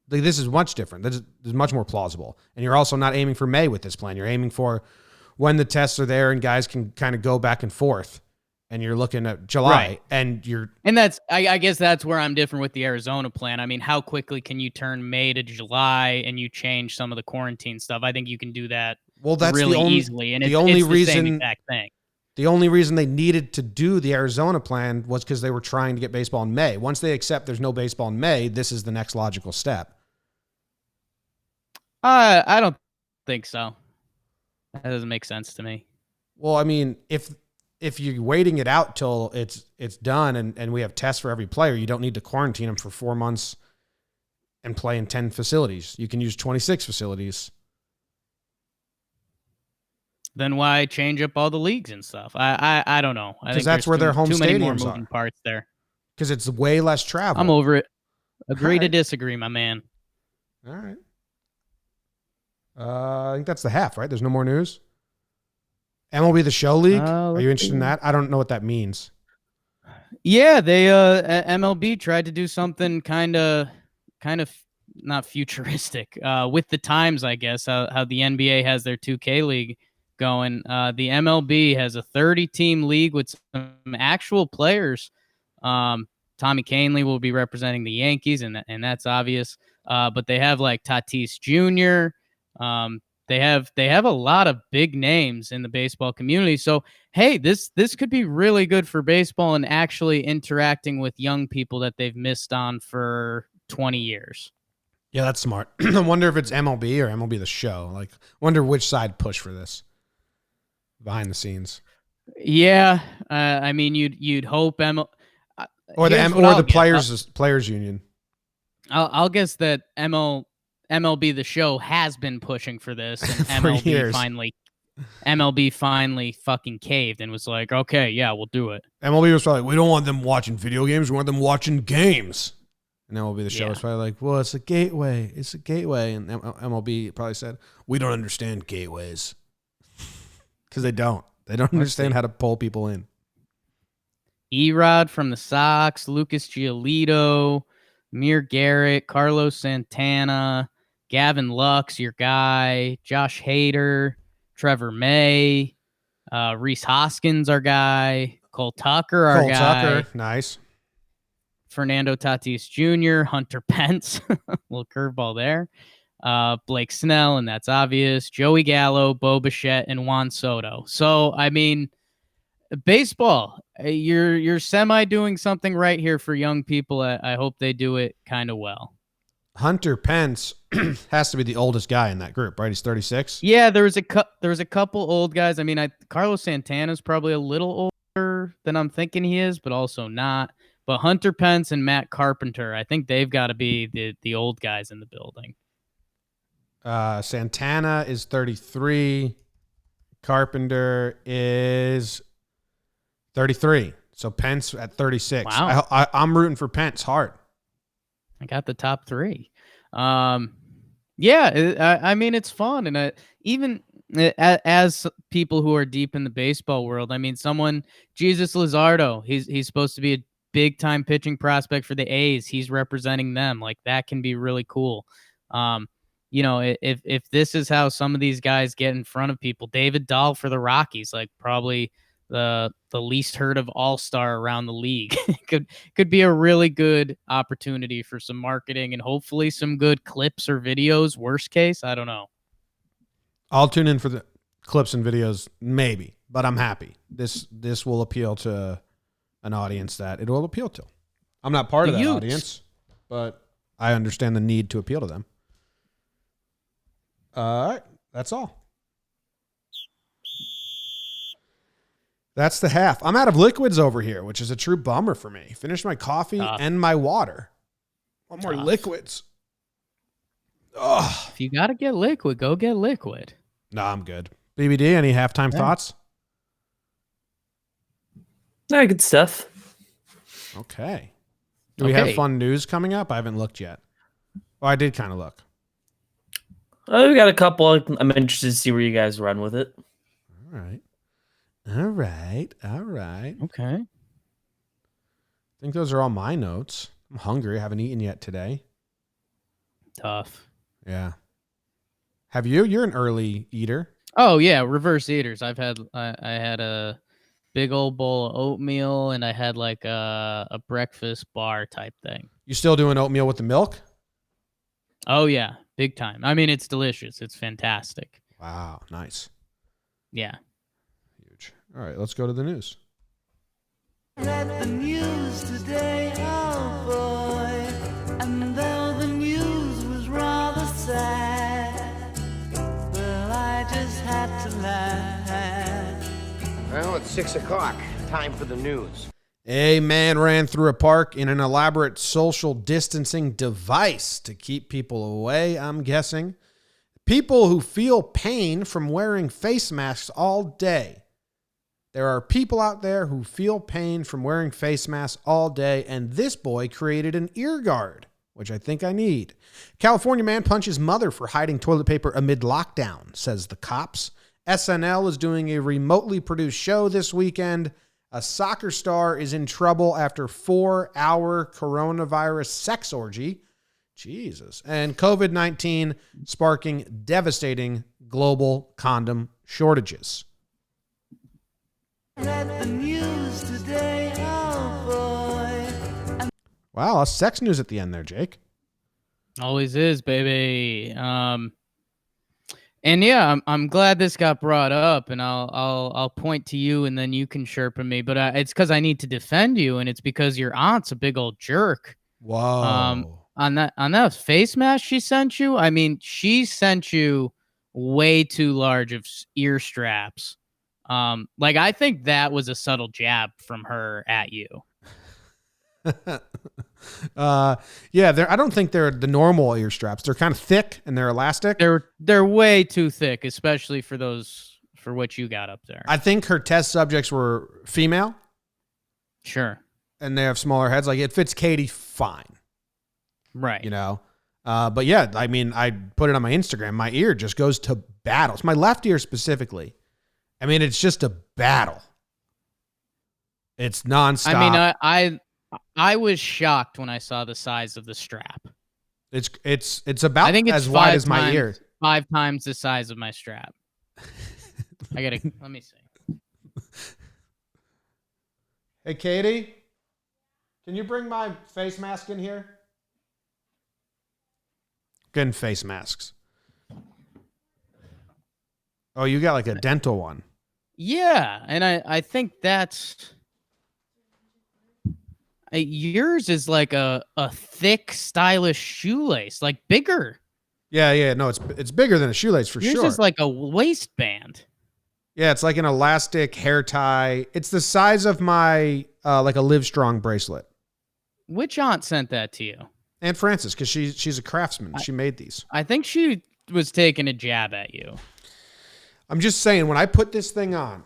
Like, this is much different. This is much more plausible. And you're also not aiming for May with this plan. You're aiming for when the tests are there and guys can kind of go back and forth. And you're looking at July, and that's I guess that's where I'm different with the Arizona plan. I mean, how quickly can you turn May to July and you change some of the quarantine stuff? I think you can do that. Well, that's really easily, and it's the same exact thing. The only reason they needed to do the Arizona plan was because they were trying to get baseball in May. Once they accept there's no baseball in May, this is the next logical step. I don't think so. That doesn't make sense to me. Well, I mean, if you're waiting it out till it's done and we have tests for every player, you don't need to quarantine them for 4 months and play in 10 facilities. You can use 26 facilities. Then why change up all the leagues and stuff? I don't know. Because that's where their home stadiums many more moving parts there. Because it's way less travel. I'm over it. Agree to disagree, my man. All right. I think that's the half, right? There's no more news. MLB The Show League. Are you interested in that? I don't know what that means. Yeah, they MLB tried to do something kind of not futuristic with the times, I guess. How the NBA has their 2K league going. The MLB has a 30-team league with some actual players. Tommy Kahnle will be representing the Yankees, and that's obvious. But they have like Tatis Jr. They have a lot of big names in the baseball community. So, hey, this could be really good for baseball and actually interacting with young people that they've missed on for 20 years. Yeah, that's smart. I wonder if it's MLB or MLB The Show. Like, wonder which side push for this behind the scenes. Yeah, I mean, you'd hope or the players union. I'll guess that MLB The Show has been pushing for this, and MLB finally fucking caved and was like, okay, yeah, we'll do it. MLB was probably like, we don't want them watching video games, we want them watching games. And MLB The Show was probably like, well, it's a gateway. It's a gateway. And MLB probably said, we don't understand gateways. Because they don't. They don't understand how to pull people in. Erod from the Sox, Lucas Giolito, Amir Garrett, Carlos Santana, Gavin Lux, your guy, Josh Hader, Trevor May, Reese Hoskins, our guy, Cole Tucker, our guy. Nice. Fernando Tatis Jr., Hunter Pence, little curveball there. Blake Snell, and that's obvious. Joey Gallo, Bo Bichette, and Juan Soto. So, I mean, baseball, you're semi doing something right here for young people. I hope they do it kind of well. Hunter Pence has to be the oldest guy in that group, right? He's 36. Yeah, there was a couple old guys. I mean, Carlos Santana's probably a little older than I'm thinking he is, but also not. But Hunter Pence and Matt Carpenter, I think they've got to be the old guys in the building. Santana is 33. Carpenter is 33. So Pence at 36. Wow. I'm rooting for Pence hard. I got the top three. Yeah, I mean, it's fun. And even as people who are deep in the baseball world, I mean, Jesus Luzardo, he's supposed to be a big time pitching prospect for the A's. He's representing them. Like, that can be really cool. If this is how some of these guys get in front of people, David Dahl for the Rockies, like probably the least heard of all-star around the league, could be a really good opportunity for some marketing and hopefully some good clips or videos. Worst case, I don't know. I'll tune in for the clips and videos, maybe, but I'm happy. This will appeal to an audience that it will appeal to. I'm not part of that audience, but I understand the need to appeal to them. All right, that's all. That's the half. I'm out of liquids over here, which is a true bummer for me. Finished my coffee and my water. Want more liquids? If you got to get liquid, go get liquid. No, I'm good. BBD, any halftime thoughts? Yeah, good stuff. Okay. Do we have fun news coming up? I haven't looked yet. Oh, I did kind of look. We got a couple. I'm interested to see where you guys run with it. All right. Okay. I think those are all my notes. I'm hungry. I haven't eaten yet today. Tough. Yeah. Have you? You're an early eater. Oh yeah, reverse eaters. I had a big old bowl of oatmeal and I had like a breakfast bar type thing. You still doing oatmeal with the milk? Oh yeah, big time. I mean, it's delicious. It's fantastic. Wow, nice. Yeah. Huge. All right, let's go to the news. Read the news today, oh boy, and though the news was rather sad, well, I just had to laugh. Well, it's 6 o'clock. Time for the news. A man ran through a park in an elaborate social distancing device to keep people away, I'm guessing. People who feel pain from wearing face masks all day. There are people out there who feel pain from wearing face masks all day, and this boy created an ear guard, which I think I need. California man punches mother for hiding toilet paper amid lockdown, says the cops. SNL is doing a remotely produced show this weekend. A soccer star is in trouble after 4-hour coronavirus sex orgy. Jesus. And COVID-19 sparking devastating global condom shortages. Read the news today, oh boy. Wow, sex news at the end there, Jake. Always is, baby. And yeah, I'm glad this got brought up, and I'll point to you, and then you can Sherpa me. But it's because I need to defend you, and it's because your aunt's a big old jerk. Whoa. On that face mask she sent you, I mean, she sent you way too large of ear straps. Like, I think that was a subtle jab from her at you. Yeah, I don't think they're the normal ear straps. They're kind of thick and they're elastic. They're way too thick, especially for what you got up there. I think her test subjects were female. Sure. And they have smaller heads. Like, it fits Katie fine. Right. You know? But yeah, I mean, I put it on my Instagram. My ear just goes to battle. It's my left ear specifically. I mean, it's just a battle. It's nonstop. I mean, I was shocked when I saw the size of the strap. It's about I think it's as wide as my ear. 5 times the size of my strap. Let me see. Hey, Katie, can you bring my face mask in here? Getting face masks. Oh, you got like a dental one. Yeah, and I think that's yours is like a thick, stylish shoelace, like bigger. Yeah, no, it's bigger than a shoelace for yours sure. Yours is like a waistband. Yeah, it's like an elastic hair tie. It's the size of my like a Livestrong bracelet. Which aunt sent that to you? Aunt Frances, because she's a craftsman. She made these. I think she was taking a jab at you. I'm just saying, when I put this thing on,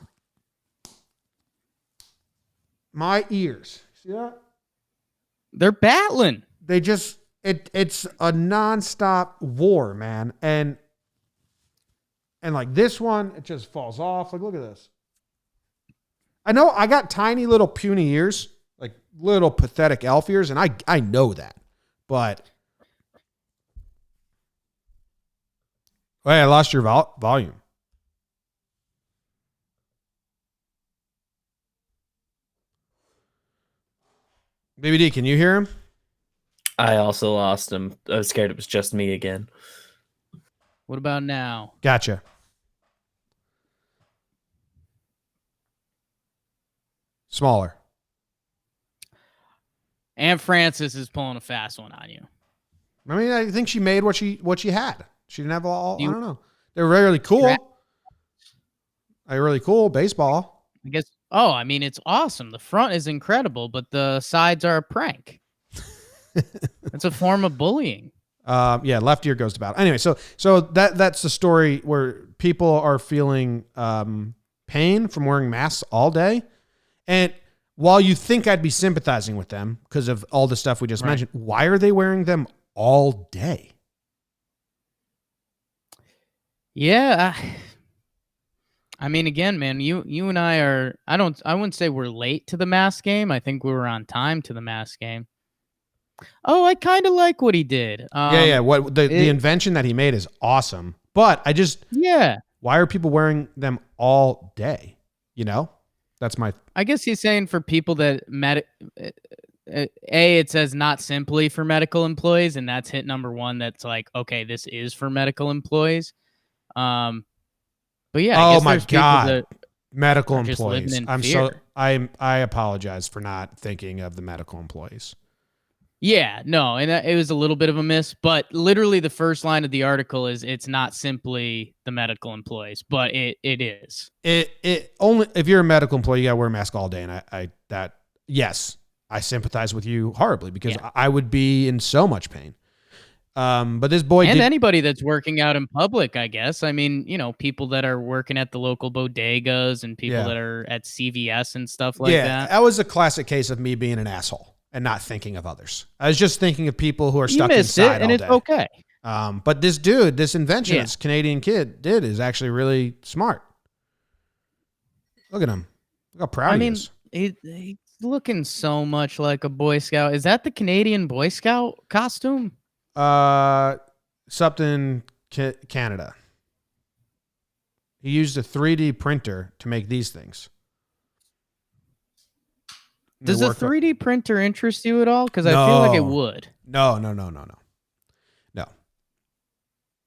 my ears, see that? They're battling. They just, it's a nonstop war, man. And like this one, it just falls off. Like, look at this. I know I got tiny little puny ears, like little pathetic elf ears, and I know that. But wait, I lost your volume. Baby D, can you hear him? I also lost him. I was scared it was just me again. What about now? Gotcha. Smaller. Aunt Frances is pulling a fast one on you. I mean, I think she made what she had. She didn't have all. I don't know. They were really cool. Really cool baseball. I guess. Oh, I mean, it's awesome. The front is incredible, but the sides are a prank. It's a form of bullying. Yeah, left ear goes to battle. Anyway, so that's the story where people are feeling pain from wearing masks all day. And while you think I'd be sympathizing with them because of all the stuff we just mentioned, why are they wearing them all day? Yeah. I mean, again, man, you and I are, I wouldn't say we're late to the mask game. I think we were on time to the mask game. Oh, I kind of like what he did. Yeah. What the invention that he made is awesome. But why are people wearing them all day? You know, that's my. I guess he's saying for people that it says not simply for medical employees, and that's hit number one. That's like, okay, this is for medical employees. But yeah, I guess my there's people God, that medical are just employees. living in fear. I apologize for not thinking of the medical employees. Yeah, no, and it was a little bit of a miss, but literally the first line of the article is it's not simply the medical employees, but it is. It only if you're a medical employee, you gotta wear a mask all day, and yes, I sympathize with you horribly because I would be in so much pain. But this boy and anybody that's working out in public, I guess. I mean, you know, people that are working at the local bodegas and people that are at CVS and stuff like that. Yeah, that was a classic case of me being an asshole and not thinking of others. I was just thinking of people who are stuck inside and all it's day. okay. But this dude, this invention this Canadian kid did is actually really smart. Look at him. Look how proud he is. He's looking so much like a Boy Scout. Is that the Canadian Boy Scout costume? Something Canada. He used a 3D printer to make these things. Does a 3D printer interest you at all? Because I feel like it would. No.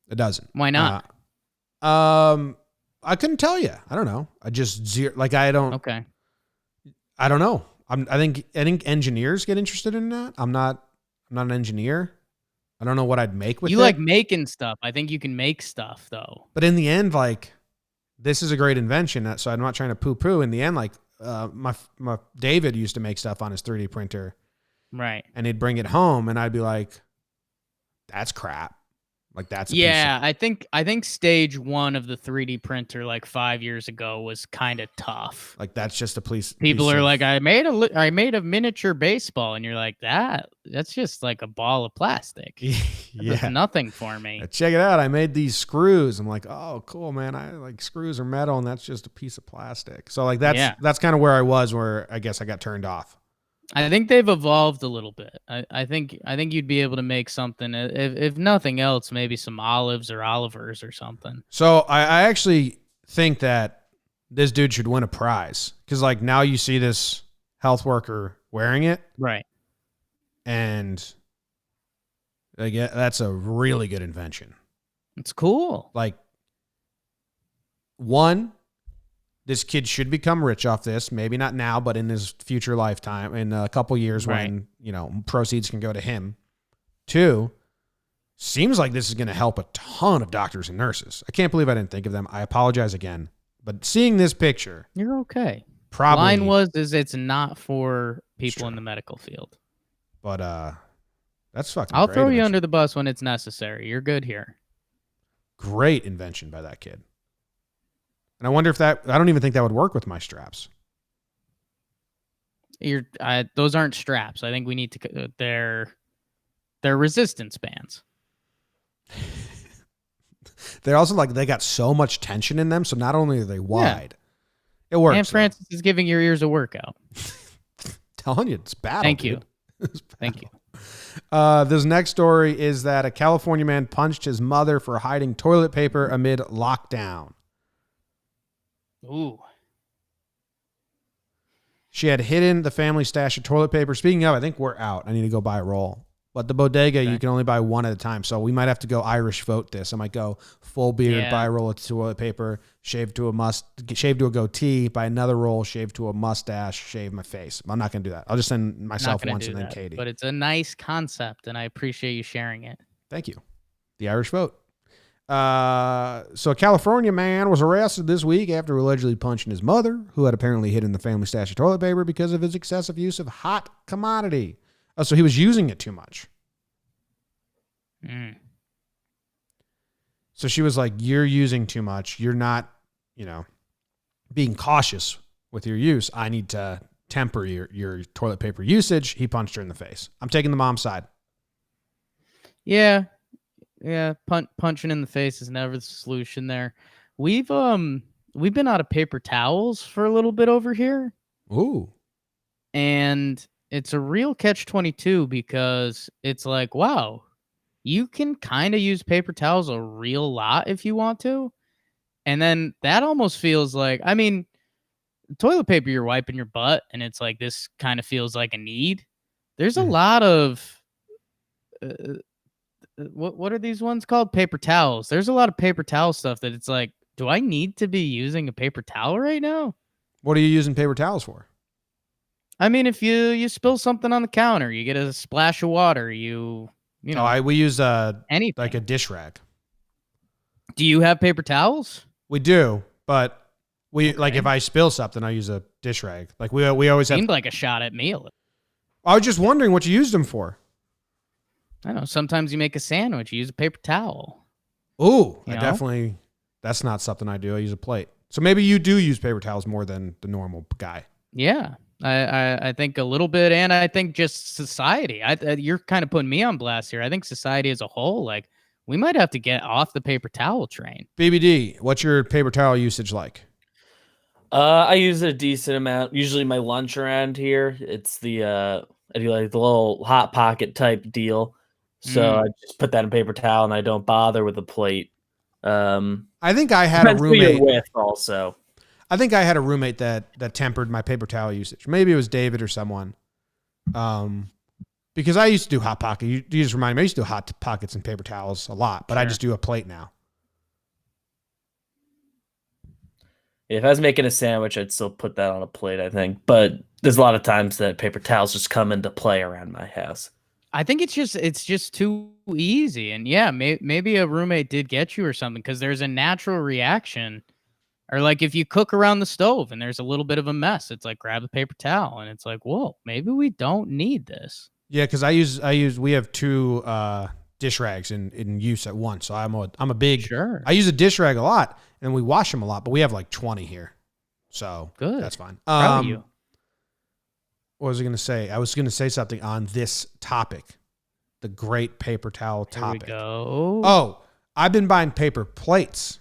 It doesn't. Why not? I couldn't tell you. I don't know. I just I don't. Okay. I don't know. I think engineers get interested in that. I'm not an engineer. I don't know what I'd make with it. You like making stuff. I think you can make stuff though. But in the end, like, this is a great invention. So I'm not trying to poo-poo. In the end, like, my David used to make stuff on his 3D printer. Right. And he'd bring it home and I'd be like, that's crap. Like, that's I think stage one of the 3D printer like 5 years ago was kind of tough. Like, that's just a piece. People are like, I made a miniature baseball, and you're like, that's just like a ball of plastic. That's nothing for me. Check it out. I made these screws. I'm like, oh, cool, man. I like screws are metal, and that's just a piece of plastic. So like that's kind of where I was, where I guess I got turned off. I think they've evolved a little bit. I think you'd be able to make something, if nothing else, maybe some olives or olivers or something. So I actually think that this dude should win a prize because, like, now you see this health worker wearing it, right? And again, that's a really good invention. It's cool. Like, one, this kid should become rich off this. Maybe not now, but in his future lifetime, in a couple years when, you know, proceeds can go to him. Two, seems like this is going to help a ton of doctors and nurses. I can't believe I didn't think of them. I apologize again. But seeing this picture. You're okay. Probably. Line is it's not for people in the medical field. But that's fucking I'll great throw you invention. under the bus when it's necessary. You're good here. Great invention by that kid. And I wonder if I don't even think that would work with my straps. Those aren't straps. I think we need to. They're they're resistance bands. They're also like, they got so much tension in them. So not only are they wide, it works. And Francis is giving your ears a workout. Telling you, it's battle. Thank dude. you. It's Thank you. This next story is that a California man punched his mother for hiding toilet paper amid lockdown. Ooh. She had hidden the family stash of toilet paper. Speaking of, I think we're out. I need to go buy a roll. But the bodega, you can only buy one at a time. So we might have to go Irish vote this. I might go full beard, buy a roll of toilet paper, shave to a goatee, buy another roll, shave to a mustache, shave my face. I'm not going to do that. I'll just send myself once and then Katie. But it's a nice concept, and I appreciate you sharing it. Thank you. The Irish vote. So a California man was arrested this week after allegedly punching his mother, who had apparently hidden the family stash of toilet paper because of his excessive use of hot commodity. Oh, so he was using it too much. So she was like, you're using too much. You're not, being cautious with your use. I need to temper your toilet paper usage. He punched her in the face. I'm taking the mom's side. Yeah. Punching in the face is never the solution there. We've been out of paper towels for a little bit over here. Ooh. And it's a real catch-22 because it's like, wow, you can kind of use paper towels a real lot if you want to. And then that almost feels like, toilet paper, you're wiping your butt, and it's like, this kind of feels like a need. There's a lot of, what are these ones called? Paper towels. There's a lot of paper towel stuff that it's like, do I need to be using a paper towel right now? What are you using paper towels for? If you spill something on the counter, you get a splash of water, we use anything. Like a dish rag. Do you have paper towels? We do, but like if I spill something, I use a dish rag. Like we always have. Seemed like a shot at me. I was just wondering what you used them for. I don't know. Sometimes you make a sandwich, you use a paper towel. Ooh, that's not something I do. I use a plate. So maybe you do use paper towels more than the normal guy. Yeah. I think a little bit, and I think just society. You're kind of putting me on blast here. I think society as a whole, like, we might have to get off the paper towel train. BBD, what's your paper towel usage like? I use a decent amount. Usually my lunch around here, it's I do like the little hot pocket type deal. So I just put that in paper towel and I don't bother with a plate. I think I had a roommate with also. I think I had a roommate that tempered my paper towel usage. Maybe it was David or someone. Because I used to do hot pocket. You just remind me, I used to do hot pockets and paper towels a lot, but I just do a plate now. If I was making a sandwich, I'd still put that on a plate, I think. But there's a lot of times that paper towels just come into play around my house. I think it's just too easy. And yeah, maybe a roommate did get you or something, because there's a natural reaction. Or like if you cook around the stove and there's a little bit of a mess, it's like grab a paper towel and it's like, whoa, maybe we don't need this. Yeah, because we have two dish rags in use at once. So I'm a big, sure. I use a dish rag a lot and we wash them a lot, but we have like 20 here. So good. That's fine. Proud of you. What was I going to say? I was going to say something on this topic, the great paper towel topic. Here we go. Oh, I've been buying paper plates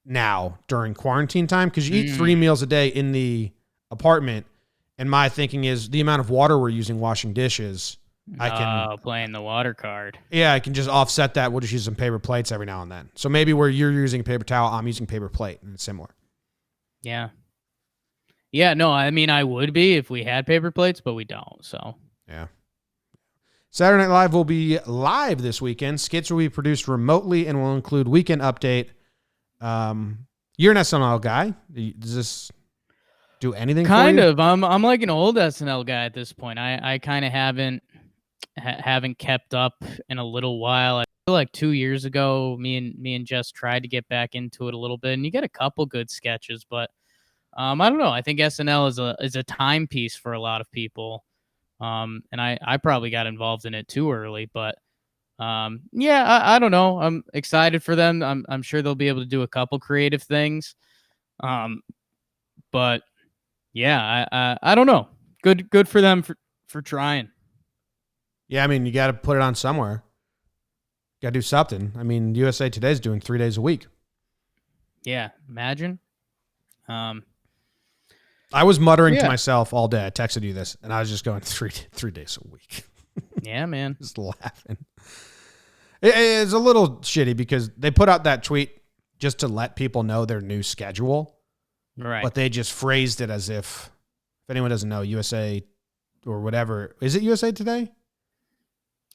now during quarantine time, because you eat 3 meals a day in the apartment, and my thinking is the amount of water we're using washing dishes, I can playing the water card. Yeah, I can just offset that. We'll just use some paper plates every now and then. So maybe where you're using a paper towel, I'm using paper plate, and it's similar. Yeah. Yeah, no, I mean, I would be if we had paper plates, but we don't. So yeah. Saturday Night Live will be live this weekend. Skits will be produced remotely and will include Weekend Update. You're an SNL guy. Does this do anything kind for you? of. I'm like an old SNL guy at this point. I kind of haven't kept up in a little while. I feel like 2 years ago, me and Jess tried to get back into it a little bit, and you get a couple good sketches, but I don't know. I think SNL is a timepiece for a lot of people, and I probably got involved in it too early, but. Yeah, I don't know. I'm excited for them. I'm sure they'll be able to do a couple creative things. But yeah, I don't know. Good for them for trying. Yeah, I mean, you got to put it on somewhere. Got to do something. I mean, USA Today's doing 3 days a week. Yeah, imagine. I was muttering Yeah. to myself all day. I texted you this, and I was just going 3 days a week. Yeah, man. Just laughing. It's a little shitty because they put out that tweet just to let people know their new schedule. Right. But they just phrased it as if anyone doesn't know, USA or whatever. Is it USA Today?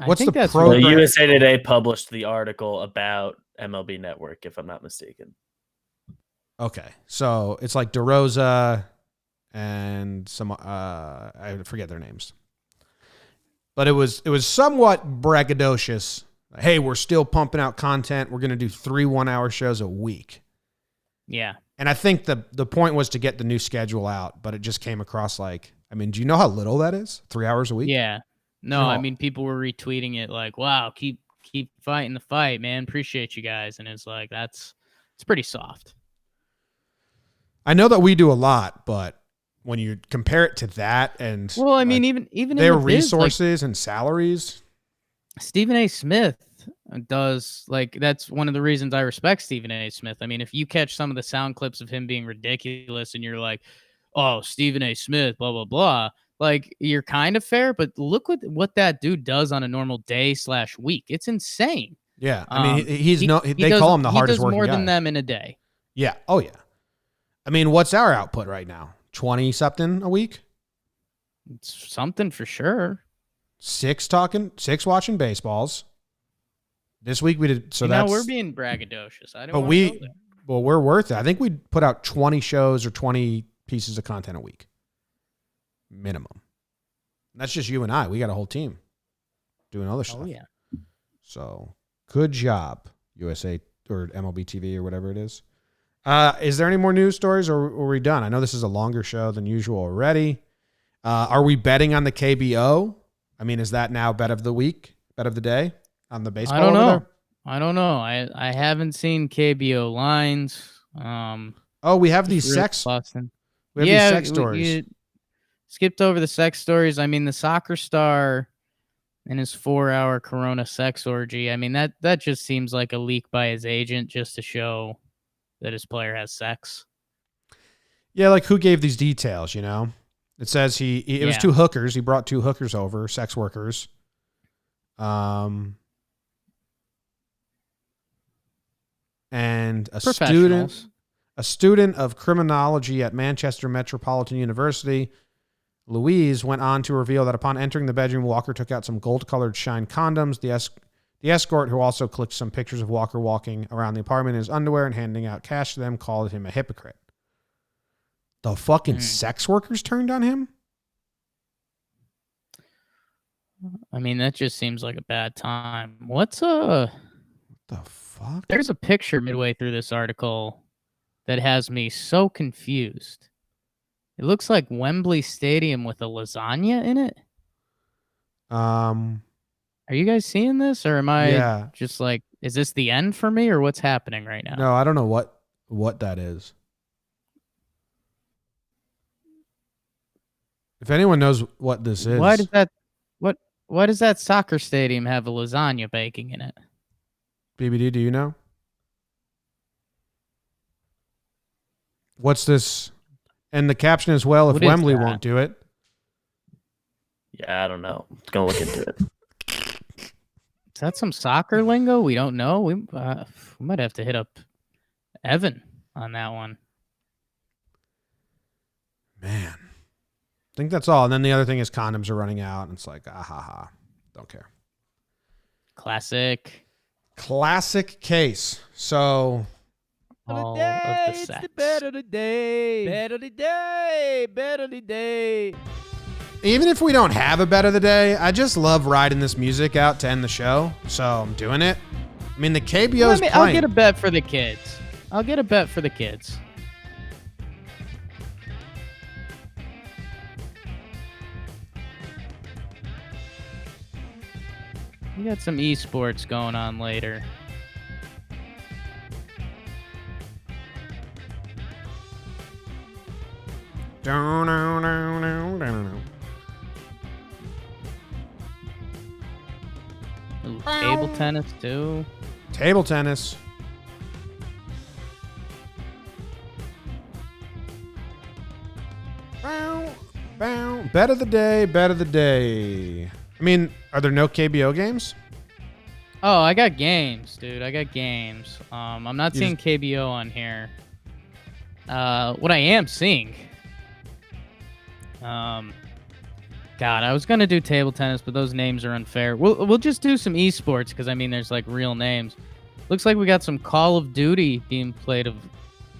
What's think the that's program? right. The USA Today published the article about MLB Network, if I'm not mistaken. Okay. So it's like DeRosa and some I forget their names. But it was somewhat braggadocious. Hey, we're still pumping out content. We're going to do 3 1-hour shows a week. Yeah. And I think the point was to get the new schedule out, but it just came across like, I mean, do you know how little that is? 3 hours a week? Yeah. No, I No. mean, people were retweeting it like, wow, keep fighting the fight, man. Appreciate you guys. And it's like, it's pretty soft. I know that we do a lot, but when you compare it to that and Well, I mean, even in their the biz, like, resources and salaries. Stephen A. Smith does, like, that's one of the reasons I respect Stephen A. Smith. I mean, if you catch some of the sound clips of him being ridiculous and you're like, oh, Stephen A. Smith, blah, blah, blah, like, you're kind of fair, but look what that dude does on a normal day/week. It's insane. Yeah. I mean, He they does- call him the hardest He does working more guy. than them in a day. Yeah. Oh, yeah. I mean, what's our output right now? 20 something a week? It's something for sure. 6 watching baseballs. This week we did. So Now that's, we're being braggadocious. I don't but wanna we, go there. well, we're worth it. I think we put out 20 shows or 20 pieces of content a week. Minimum. That's just you and I. We got a whole team doing other stuff. Oh, yeah. So good job, USA or MLB TV or whatever it is. Is there any more news stories or are we done? I know this is a longer show than usual already. Are we betting on the KBO? I mean, is that now bet of the week, bet of the day on the baseball? I don't over know. there? I don't know. I haven't seen KBO lines. Oh, we have these Rick sex. Boston. We have these sex stories. You skipped over the sex stories. I mean, the soccer star and his 4-hour Corona sex orgy. I mean, that just seems like a leak by his agent just to show that his player has sex. Yeah, like who gave these details? You know, it says it was Yeah. 2 hookers. He brought 2 hookers over, sex workers. And a Professionals. student of criminology at Manchester Metropolitan University, Louise, went on to reveal that upon entering the bedroom, Walker took out some gold-colored Shine condoms. The escort, who also clicked some pictures of Walker walking around the apartment in his underwear and handing out cash to them, called him a hypocrite. The fucking sex workers turned on him? I mean, that just seems like a bad time. What's The fuck? There's a picture midway through this article that has me so confused. It looks like Wembley Stadium with a lasagna in it. Are you guys seeing this, or am I just like, is this the end for me, or what's happening right now? No, I don't know what that is. If anyone knows what this is, Why does that soccer stadium have a lasagna baking in it? BBD, do you know? What's this? And the caption as well, if What is Wembley that? won't do it. Yeah, I don't know. I'm gonna look into it. Is that some soccer lingo we don't know? We might have to hit up Evan on that one. Man. I think that's all. And then the other thing is condoms are running out. And it's like, ah, ha, ha. Don't care. Classic. Classic case. So, All of the sex. even if we don't have a bet of the day, I just love riding this music out to end the show. So I'm doing it. I mean, the KBO is playing. I'll get a bet for the kids. We got some esports going on later. Table tennis too. Table tennis. Bow, bow. Bet of the day, bet of the day. I mean, are there no KBO games? Oh, I got games, dude. I got games. I'm not seeing KBO on here. What I am seeing. God, I was gonna do table tennis, but those names are unfair. We'll just do some esports because I mean, there's like real names. Looks like we got some Call of Duty being played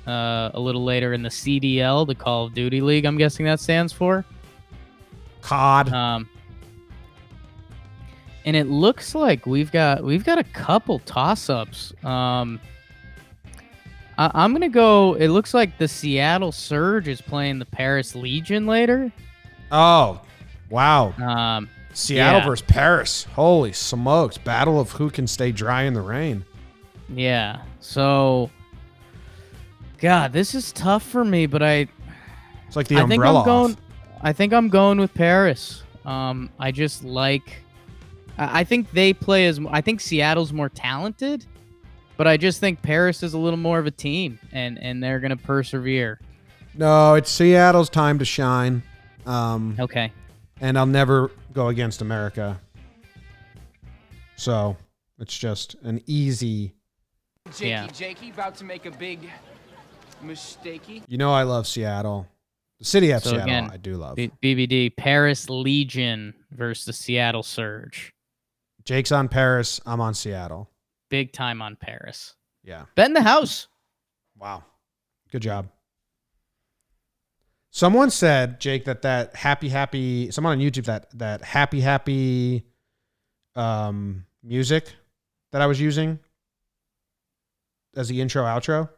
a little later in the CDL, the Call of Duty League. I'm guessing that stands for COD. And it looks like we've got a couple toss-ups. I'm gonna go. It looks like the Seattle Surge is playing the Paris Legion later. Oh, wow. Seattle yeah. versus Paris. Holy smokes. Battle of who can stay dry in the rain. Yeah. So, God, this is tough for me, but It's like the umbrella off. I think I'm going with Paris. I just like. I think they play as. I think Seattle's more talented, but I just think Paris is a little more of a team, and they're gonna persevere. No, it's Seattle's time to shine. Okay. And I'll never go against America. So it's just an easy. Jakey, about to make a big mistakey. You know I love Seattle. The city of So Seattle, again, I do love. BBD, Paris Legion versus the Seattle Surge. Jake's on Paris. I'm on Seattle. Big time on Paris. Yeah. Bet in the house. Wow. Good job. Someone said, Jake, that happy, someone on YouTube, that happy music that I was using as the intro outro.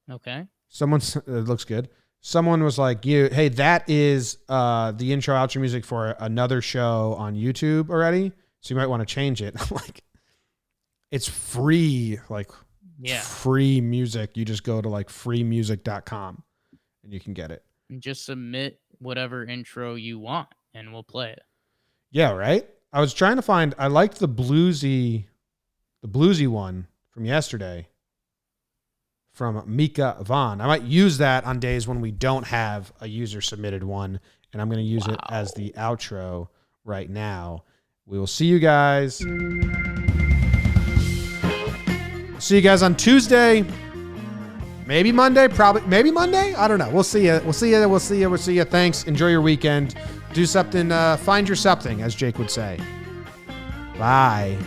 Okay. It looks good. Someone was like, hey, that is the intro outro music for another show on YouTube already. So you might want to change it. Like, it's free, free music. You just go to freemusic.com and you can get it. And just submit whatever intro you want and we'll play it. Yeah, right? I was trying to find, I liked the bluesy one from yesterday from Mika Vaughn. I might use that on days when we don't have a user submitted one, and I'm going to use it as the outro right now. We will see you guys. See you guys on Tuesday. Maybe Monday, maybe Monday. I don't know. We'll see you. Thanks. Enjoy your weekend. Do something. Find your something, as Jake would say. Bye.